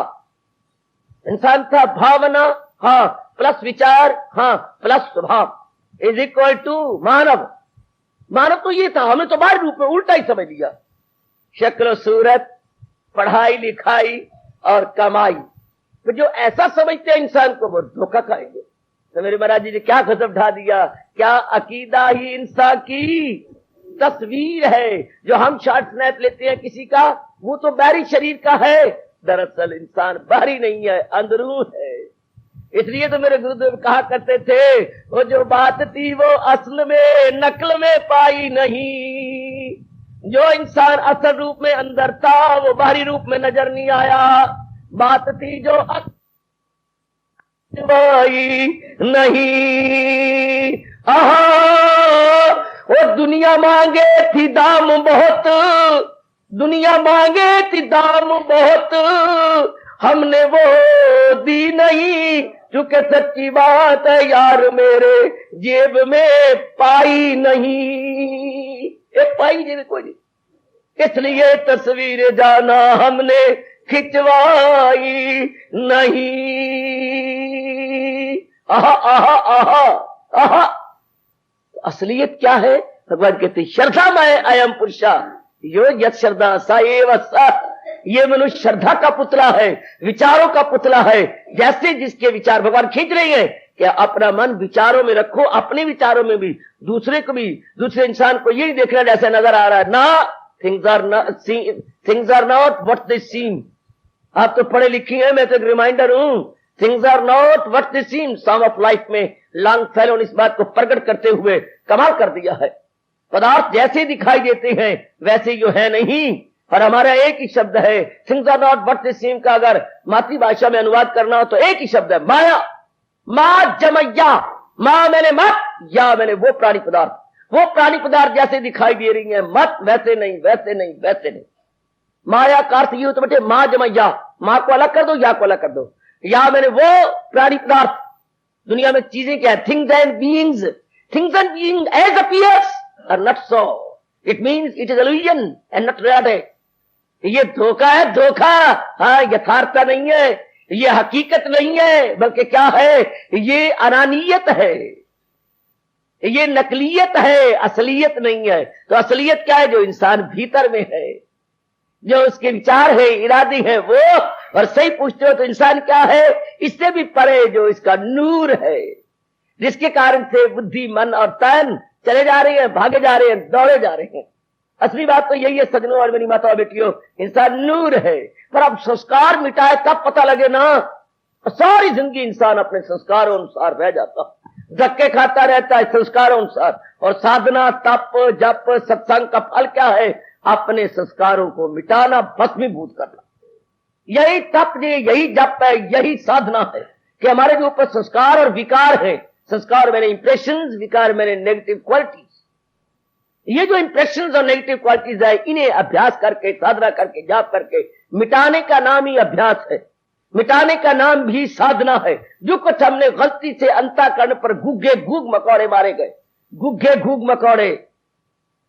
इंसान था भावना, हाँ, प्लस विचार, हाँ, प्लस स्वभाव इज इक्वल टू मानव। मानव तो ये था, हमें तो बाहरी रूप में उल्टा ही समझ लिया। शक्ल सूरत, पढ़ाई लिखाई और कमाई, तो जो ऐसा समझते हैं इंसान को वो धोखा खाएंगे। तो मेरे महाराज जी ने क्या गजब ढा दिया, क्या अकीदा ही इंसान की तस्वीर है। जो हम शॉर्ट स्नैप लेते हैं किसी का, वो तो बाहरी शरीर का है, दरअसल इंसान बाहरी नहीं है, अंदरून है। इसलिए तो मेरे गुरुदेव कहा करते थे, वो जो बात थी वो असल में नकल में पाई नहीं। जो इंसान असल रूप में अंदर था वो बाहरी रूप में नजर नहीं आया। बात थी जो पाई नहीं। आहा, वो दुनिया मांगे थी दाम बहुत, दुनिया मांगे थी दाम बहुत, हमने वो दी नहीं, चूंकि सच्ची बात है यार मेरे जेब में पाई नहीं। एक पाई जेब कोई नहीं, इसलिए तस्वीर जाना हमने खिंचवाई नहीं। आहा आहा आहा आहा, असलियत क्या है? भगवान कहते श्रद्धा में अयम पुरुषा यो यत श्रद्धा सा एव सा। ये मनुष्य श्रद्धा का पुतला है, विचारों का पुतला है। जैसे जिसके विचार भगवान खींच रही है कि अपना मन विचारों में रखो, अपने विचारों में भी, दूसरे को भी, दूसरे इंसान को यही देखना जैसा नजर आ रहा है ना। Things are not what they seem. आप तो पढ़े लिखी हैं, मैं तो एक रिमाइंडर हूं। Things are not what they seem. Psalm of life में लॉन्गफेलो ने इस बात को प्रकट करते हुए कमाल कर दिया है। पदार्थ जैसे दिखाई देते हैं वैसे जो है नहीं, और हमारा एक ही शब्द है things are not what they seem का अगर मातृभाषा में अनुवाद करना हो तो एक ही शब्द है माया। मां जमैया, मां मैंने मत, या मैंने वो प्राणी पदार्थ, वो प्राणी पदार्थ जैसे दिखाई दे रही है, मत वैसे नहीं, वैसे नहीं, वैसे नहीं। माया का अर्थ ये होता बेटे मां जमैया, मां को अलग कर दो, या को अलग कर दो। या मैंने वो प्राणी पदार्थ, दुनिया में चीजें क्या है, things and beings as appears are not so, it means it is illusion and not reality. ये धोखा है, धोखा, हाँ, यथार्थता नहीं है, ये हकीकत नहीं है, बल्कि क्या है, ये अनानियत है, ये नकलियत है, असलियत नहीं है। तो असलियत क्या है? जो इंसान भीतर में है, जो उसके विचार है, इरादे हैं वो। और सही पूछते हो तो इंसान क्या है? इससे भी परे जो इसका नूर है, जिसके कारण से बुद्धि, मन और तन चले जा रहे हैं, भागे जा रहे हैं, दौड़े जा रहे हैं। असली बात तो यही है सजनों और मेरी माता बेटियों, इंसान नूर है। पर अब संस्कार मिटाए तब पता लगे ना, सारी जिंदगी इंसान अपने संस्कारों अनुसार रह जाता, धक्के खाता रहता है संस्कारों अनुसार। और साधना, तप, जप, सत्संग का फल क्या है? अपने संस्कारों को मिटाना, भस्मीभूत करना। यही तप है, यही जप है, यही साधना है कि हमारे जो ऊपर संस्कार और विकार है, संस्कार मैंने इंप्रेशंस, विकार मैंने नेगेटिव क्वालिटीज। ये जो इंप्रेशंस और नेगेटिव क्वालिटीज है, इन्हें अभ्यास करके, साधना करके, जाप करके मिटाने का नाम ही अभ्यास है, मिटाने का नाम भी साधना है। जो कुछ हमने गलती से अंतःकरण पर गुग्गे घूग मकौड़े मारे गए, गुग्गे घूग मकौड़े,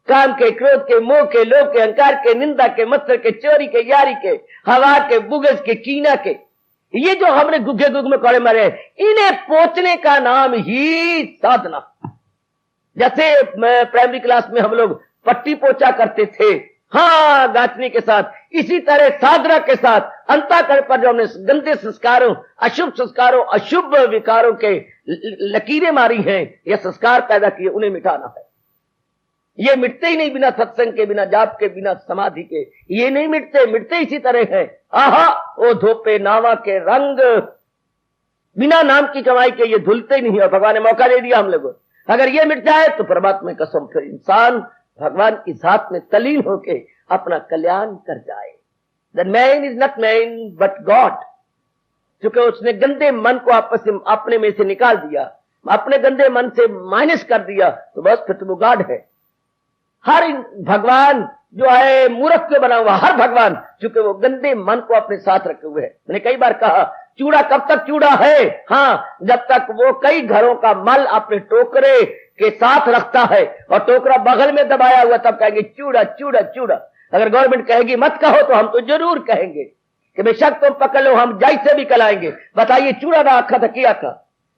काम के, क्रोध के, मोह के, लोभ के, अहंकार के, निंदा के, मत्सर के, चोरी के, यारी के, हवा के, बुगज के, कीना के, ये जो हमने गुग्गे गुग में कौड़े मारे, इन्हें पोंछने का नाम ही साधना। जैसे प्राइमरी क्लास में हम लोग पट्टी पोछा करते थे, हाँ, गांठनी के साथ, इसी तरह साधना के साथ अंतःकरण पर जो हमने गंदे संस्कारों, अशुभ संस्कारों, अशुभ विकारों के लकीरें मारी हैं या संस्कार पैदा किए, उन्हें मिटाना है। ये मिटते ही नहीं बिना सत्संग के, बिना जाप के, बिना समाधि के, ये नहीं मिटते, मिटते इसी तरह है। आहा, ओ धोपे नावा के रंग, बिना नाम की कमाई के ये धुलते नहीं है। भगवान ने मौका दे दिया हम लोगों, अगर ये मिट जाए तो परमात्मा की कसम, फिर इंसान भगवान की जात में तलीन होके अपना कल्याण कर जाए। The man is not man but God. क्योंकि उसने गंदे मन को आपस में, अपने में से निकाल दिया, अपने गंदे मन से माइनस कर दिया, तो बस फिर तो वो गॉड है। हर भगवान जो है मूर्ख के बना हुआ, हर भगवान, क्योंकि वो गंदे मन को अपने साथ रखे हुए है। मैंने कई बार कहा, चूड़ा कब तक चूड़ा है? हाँ, जब तक वो कई घरों का मल अपने टोकरे के साथ रखता है और टोकरा बगल में दबाया हुआ, तब कहेंगे चूड़ा चूड़ा चूड़ा। अगर गवर्नमेंट कहेगी मत कहो तो हम तो जरूर कहेंगे कि बेशक तुम पकड़ लो, हम जाई से भी कलाएंगे। बताइए, चूड़ा ना आखा था किया था,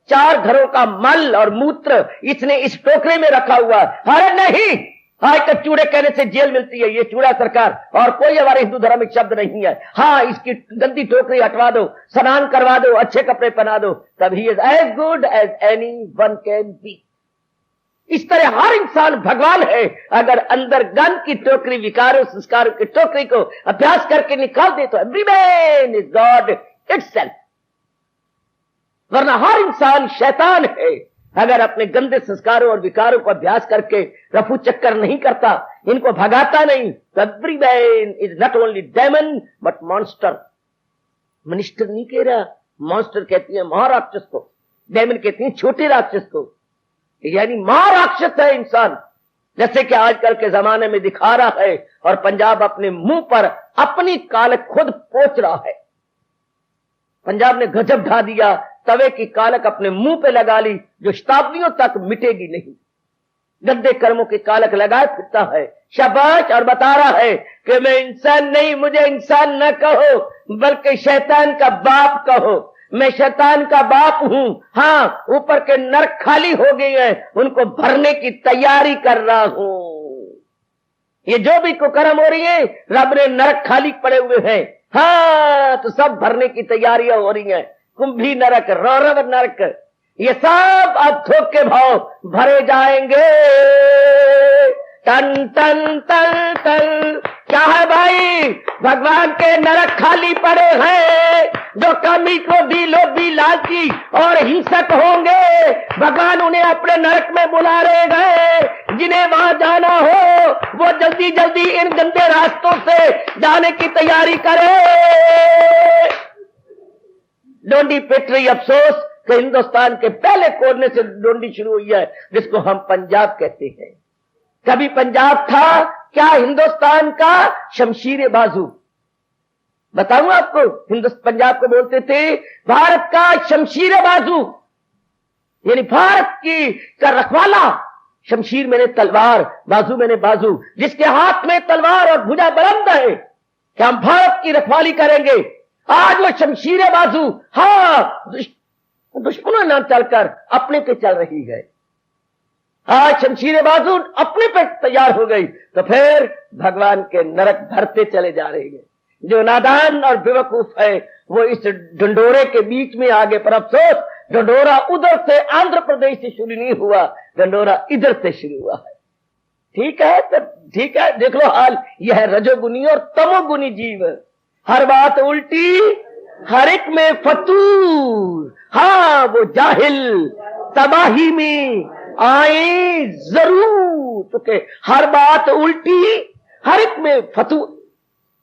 4 घरों का मल और मूत्र इसने इस टोकरे में रखा हुआ। अरे नहीं, आज तक चूड़े कहने से जेल मिलती है, ये चूड़ा सरकार, और कोई हमारे हिंदू धर्म में शब्द नहीं है। हाँ, इसकी गंदी टोकरी हटवा दो, स्नान करवा दो, अच्छे कपड़े पहना दो, तब he is as good as anyone can be. इस तरह हर इंसान भगवान है, अगर अंदर गंद की टोकरी, विकारों, संस्कारों की टोकरी को अभ्यास करके निकाल दे तो every man is God itself. वरना हर इंसान शैतान है, अगर अपने गंदे संस्कारों और विकारों को अभ्यास करके रफू चक्कर नहीं करता, इनको भगाता नहीं, तो every man is not only demon but monster. Minister नहीं कह रहा, मॉन्स्टर कहती है महाराक्षस को, डेमन कहती है छोटे राक्षस को, यानी महाराक्षस है इंसान। जैसे कि आजकल के जमाने में दिखा रहा है, और पंजाब अपने मुंह पर अपनी कालक खुद पोंछ रहा है। पंजाब ने गजब ढा दिया, तवे की कालक अपने मुंह पे लगा ली, जो शताब्दियों तक मिटेगी नहीं। गंदे कर्मों की कालक लगाए फिरता है, शाबाश, और बता रहा है कि मैं इंसान नहीं, मुझे इंसान न कहो बल्कि शैतान का बाप कहो, मैं शैतान का बाप हूं। हाँ, ऊपर के नरक खाली हो गए हैं, उनको भरने की तैयारी कर रहा हूं। ये जो भी कुकर्म हो रही है, रब ने नरक खाली पड़े हुए हैं। हाँ, तो सब भरने की तैयारियां हो रही हैं। कुंभी नरक, रौरव नरक, ये सब अब थोक के भाव भरे जाएंगे। टन टन तल तल, क्या है भाई? भगवान के नरक खाली पड़े हैं। जो कमी को भी लोभी, लालची और हिंसक होंगे, भगवान उन्हें अपने नरक में बुला रहे हैं। जिन्हें वहां जाना हो वो जल्दी जल्दी इन गंदे रास्तों से जाने की तैयारी करे। डोंडी पिट रही, अफसोस कि हिंदुस्तान के पहले कोने से डोंडी शुरू हुई है, जिसको हम पंजाब कहते हैं। कभी पंजाब था क्या हिंदुस्तान का शमशीर बाजू? बताऊं आपको, हिंदुस्तान पंजाब को बोलते थे भारत का शमशीर बाजू, यानी भारत की का रखवाला। शमशीर मैंने तलवार, बाजू मैंने बाजू, जिसके हाथ में तलवार और भुजा बुलंद है कि हम भारत की रखवाली करेंगे। आज वो शमशीर बाजू, हाँ, दुश्मनों न चलकर अपने पे चल रही है। आज शमशीर बाजू अपने पे तैयार हो गई, तो फिर भगवान के नरक भरते चले जा रहे हैं। जो नादान और बेवकूफ है वो इस ढंडोरे के बीच में आगे, पर अफसोस ढंडोरा उधर से आंध्र प्रदेश से शुरू नहीं हुआ, ढंडोरा इधर से शुरू हुआ है। ठीक है, तो ठीक है, देख लो हाल, यह है रजोगुनी और तमोगुनी जीव। हर बात उल्टी, हर एक में फतूर, हाँ वो जाहिल तबाही में आए जरूर, क्योंकि हर बात उल्टी, हर एक में फतूर,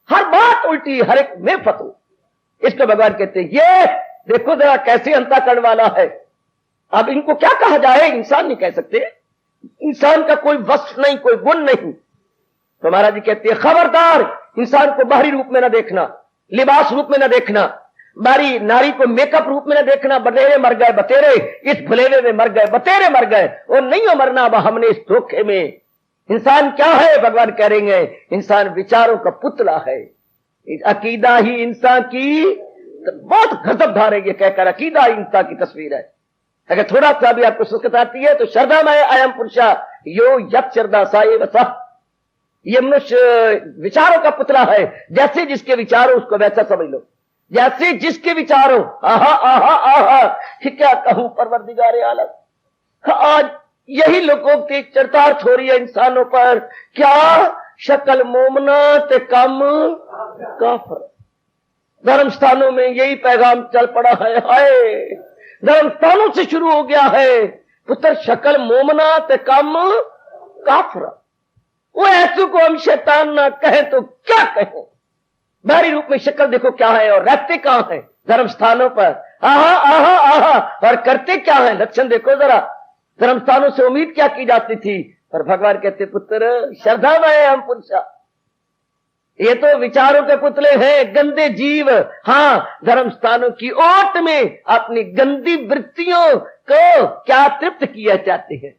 हर बात उल्टी, हर एक में फतूर। इसको भगवान कहते हैं ये देखो जरा कैसे अंतःकरण वाला है। अब इनको क्या कहा जाए, इंसान नहीं कह सकते, इंसान का कोई वस्त्र नहीं, कोई गुण नहीं। तो महाराज जी कहते हैं खबरदार, इंसान को बाहरी रूप में न देखना, लिबास रूप में न देखना, बारी नारी को मेकअप रूप में न देखना। बतेरे मर गए बतेरे, इस फुलेरे में मर गए बतेरे मर गए, और नहीं हो मरना अब हमने इस धोखे में। इंसान क्या है, भगवान कह रहे हैं इंसान विचारों का पुतला है। अकीदा ही इंसान की, तो बहुत गजब धारेंगे कहकर अकीदा इंसान की तस्वीर है। अगर थोड़ा सा भी आपको संस्कृत आती है तो श्रद्धा में अयम पुरुषा यो यत श्रद्धा साये वसा, ये मनुष्य विचारों का पुतला है। जैसे जिसके विचारों उसको वैसा समझ लो, जैसे जिसके विचारों। आहा आहा आहा, क्या कहूं परवरदिगारे आलम। आज यही लोगों की चरितार्थ हो रही है इंसानों पर। क्या शक्ल मोमना ते कम काफर। धर्म स्थानों में यही पैगाम चल पड़ा है। हाय, धर्म स्थानों से शुरू हो गया है, पुत्र शक्ल मोमना ते कम काफर। वो ऐसे को हम शैतान ना कहे तो क्या कहें। बाहरी रूप में शक्ल देखो क्या है, और रहते कहां है धर्म स्थानों पर। आहा आहा आहा, और करते क्या है, लक्षण देखो जरा। धर्म स्थानों से उम्मीद क्या की जाती थी, पर भगवान कहते पुत्र श्रद्धा में हम पुरुषा, ये तो विचारों के पुतले हैं, गंदे जीव। हाँ, धर्म स्थानों की ओट में अपनी गंदी वृत्तियों को क्या तृप्त किया चाहते हैं।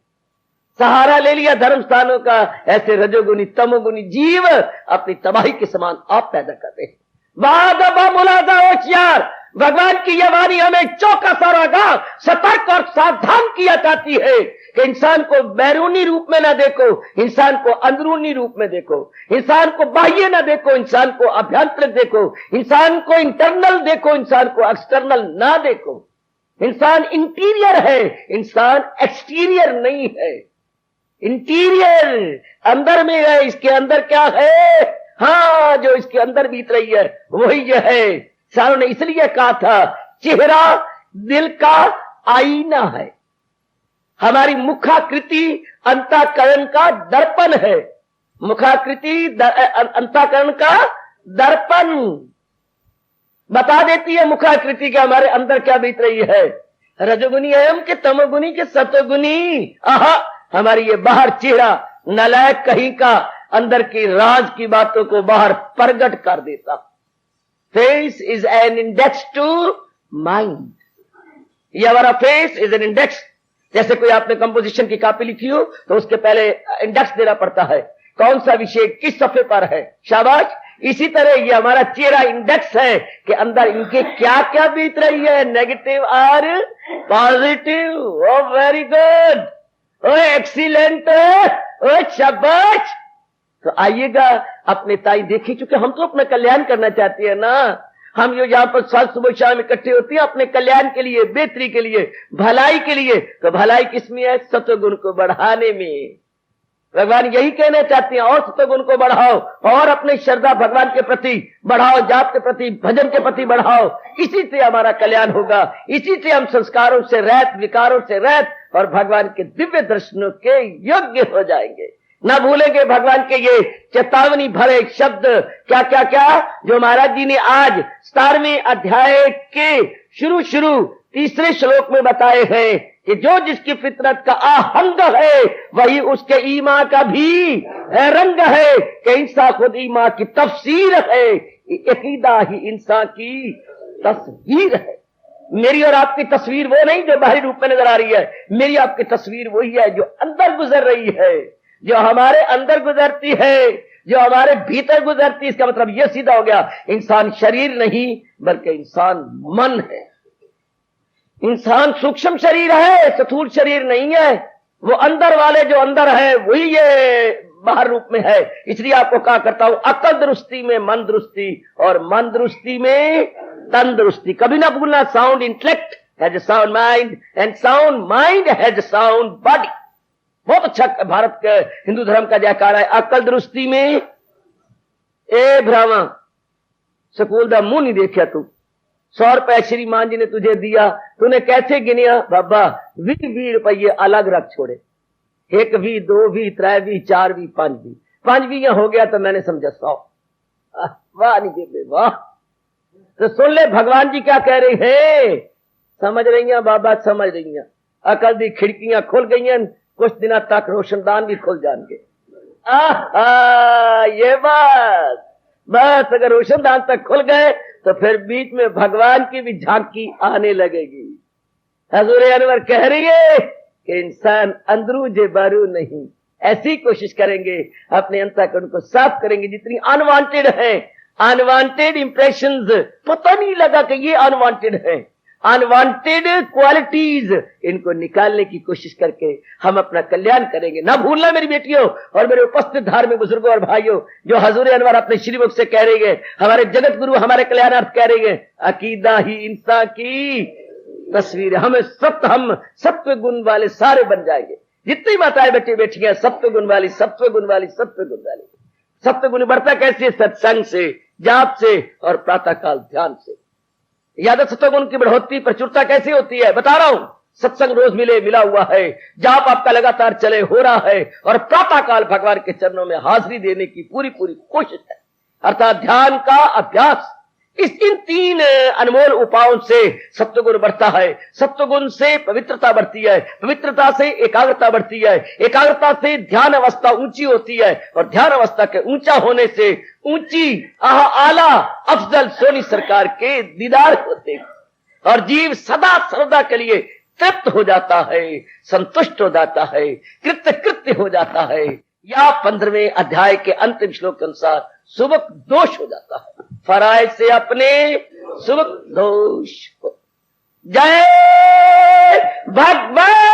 सहारा ले लिया धर्म स्थानों का, ऐसे रजोगुनी तमोगुनी जीव अपनी तबाही के समान आप पैदा करते हैं। बादबा मुलाजा होशियार, भगवान की यह वाणी हमें चौका सारागा सतर्क और सावधान किया जाती है कि इंसान को बैरूनी रूप में ना देखो, इंसान को अंदरूनी रूप में देखो, इंसान को बाह्य ना देखो, इंसान को अभ्यंतरिक देखो, इंसान को इंटरनल देखो, इंसान को एक्सटर्नल ना देखो। इंसान इंटीरियर है, इंसान एक्सटीरियर नहीं है। इंटीरियर अंदर में है, इसके अंदर क्या है, हाँ, जो इसके अंदर बीत रही है वही यह है। सारों ने इसलिए कहा था चेहरा दिल का आईना है, हमारी मुखाकृति अंतःकरण का दर्पण है। मुखाकृति अंतःकरण का दर्पण बता देती है मुखाकृति के हमारे अंदर क्या बीत रही है। रजोगुनी अयम के तमोगुनी के सतोगुनी, आहा, हमारी ये बाहर चेहरा नालायक कहीं का अंदर की राज की बातों को बाहर प्रकट कर देता। Face is an index to mind, ये हमारा फेस इज एन इंडेक्स। जैसे कोई आपने कंपोजिशन की कॉपी लिखी हो तो उसके पहले इंडेक्स देना पड़ता है, कौन सा विषय किस सफ़े पर है, शाबाश। इसी तरह ये हमारा चेहरा इंडेक्स है कि अंदर इनके क्या क्या बीत रही है, नेगेटिव और पॉजिटिव। ओ वेरी गुड, ओ एक्सीलेंट, ओ शाबाश। तो आइएगा अपने ताई देखिए, क्योंकि हम तो अपना कल्याण करना चाहते हैं ना। हम जो यहाँ पर साल सुबह शाम इकट्ठे होते हैं अपने कल्याण के लिए, बेहतरी के लिए, भलाई के लिए। तो भलाई किसमें है, सत्वगुण को बढ़ाने में। भगवान यही कहना चाहते हैं, और सत्वगुण को बढ़ाओ, और अपनी श्रद्धा भगवान के प्रति बढ़ाओ, जाप के प्रति, भजन के प्रति बढ़ाओ। इसी से हमारा कल्याण होगा, इसी से हम संस्कारों से रहित, विकारों से रहित और भगवान के दिव्य दर्शनों के योग्य हो जाएंगे। ना भूलेंगे भगवान के ये चेतावनी भरे शब्द, क्या क्या क्या, जो महाराज जी ने आज 17वें अध्याय के शुरू तीसरे श्लोक में बताए हैं कि जो जिसकी फितरत का आहंग है वही उसके ईमान का भी रंग है। कि इंसान खुद ईमान की तफसीर है, अकीदा ही इंसान की तस्वीर है। मेरी और आपकी तस्वीर वो नहीं जो बाहरी रूप में नजर आ रही है, मेरी आपकी तस्वीर वही है जो अंदर गुजर रही है, जो हमारे अंदर गुजरती है, जो हमारे भीतर गुजरती है। इसका मतलब यह सीधा हो गया, इंसान शरीर नहीं बल्कि इंसान मन है। इंसान सूक्ष्म शरीर है, स्थूल शरीर नहीं है। वो अंदर वाले जो अंदर है वही ये बाहर रूप में है। इसलिए आपको कहा करता हूं, अकल दुरुस्ती में मन दुरुस्ती और मन दुरुस्ती में तंदुरुस्ती। कभी ना भूलना, sound intellect has a sound mind and sound mind has a sound body. बहुत अच्छा भारत के हिंदू धर्म का जयकारा है। अकल दुरुस्ती में ए भ्रावा स्कूल का मुंह नहीं देखा तू, 100 रुपए श्री मान जी ने तुझे दिया, तूने कैसे गिनिया? बाबा 20 रुपये अलग रख छोड़े, 1 भी 2 भी 3 भी 4 भी 5 भी 5 भी यहां हो गया तो मैंने समझा 100। वाह नहीं बेबे वाह। तो सुन ले भगवान जी क्या कह रहे हैं, समझ रही हैं बाबा, समझ रही हैं। अकल दी खिड़कियां खुल गई हैं, कुछ दिनों तक रोशनदान भी खुल जाएंगे। ये बात बस, अगर रोशनदान तक खुल गए तो फिर बीच में भगवान की भी झांकी आने लगेगी। हजूर अनवर कह रही है कि इंसान अंदरू जे बारू नहीं, ऐसी कोशिश करेंगे अपने अंतःकरण को साफ करेंगे। जितनी अनवांटेड है, अनवांटेड इंप्रेशंस, पता नहीं लगा कि ये अनवांटेड है, अनवांटेड क्वालिटीज, इनको निकालने की कोशिश करके हम अपना कल्याण करेंगे। ना भूलना मेरी बेटियों और मेरे उपस्थित धार्मिक बुजुर्गों और भाइयों, जो हजूर अनवर अपने श्री मुख से कह रही है, हमारे जगत गुरु हमारे कल्याणार्थ कह रही है, अकीदा ही इंसान की तस्वीर। हम सत्व गुण वाले सारे बन जाएंगे। जितनी माताएं बेटी बैठी हैं, सत्व गुण वाली, सत्व गुण वाली, सत्व गुण वाली। सत्व गुण बढ़ता कैसे? सत्संग से, जाप से और प्रातःकाल ध्यान से। याद है सत्व गुण की बढ़ोतरी प्रचुरता कैसे होती है? बता रहा हूं, सत्संग रोज मिला हुआ है, जाप आपका लगातार चले हो रहा है, और प्रातःकाल भगवान के चरणों में हाजिरी देने की पूरी कोशिश है, अर्थात ध्यान का अभ्यास। इन 3 अनमोल उपायों से सत्वगुण बढ़ता है। सत्वगुण से पवित्रता बढ़ती है, पवित्रता से एकाग्रता बढ़ती है, एकाग्रता से ध्यान अवस्था ऊंची होती है, और ध्यान अवस्था के ऊंचा होने से ऊंची आला अफजल सोनी सरकार के दीदार होते हैं, और जीव सदा सर्वदा के लिए तृप्त हो जाता है, संतुष्ट हो जाता है, कृत्य हो जाता है, या 15वें अध्याय के अंतिम श्लोक के अनुसार सुबक दोष हो जाता है। फराय से अपने सुबक दोष। जय भगवान।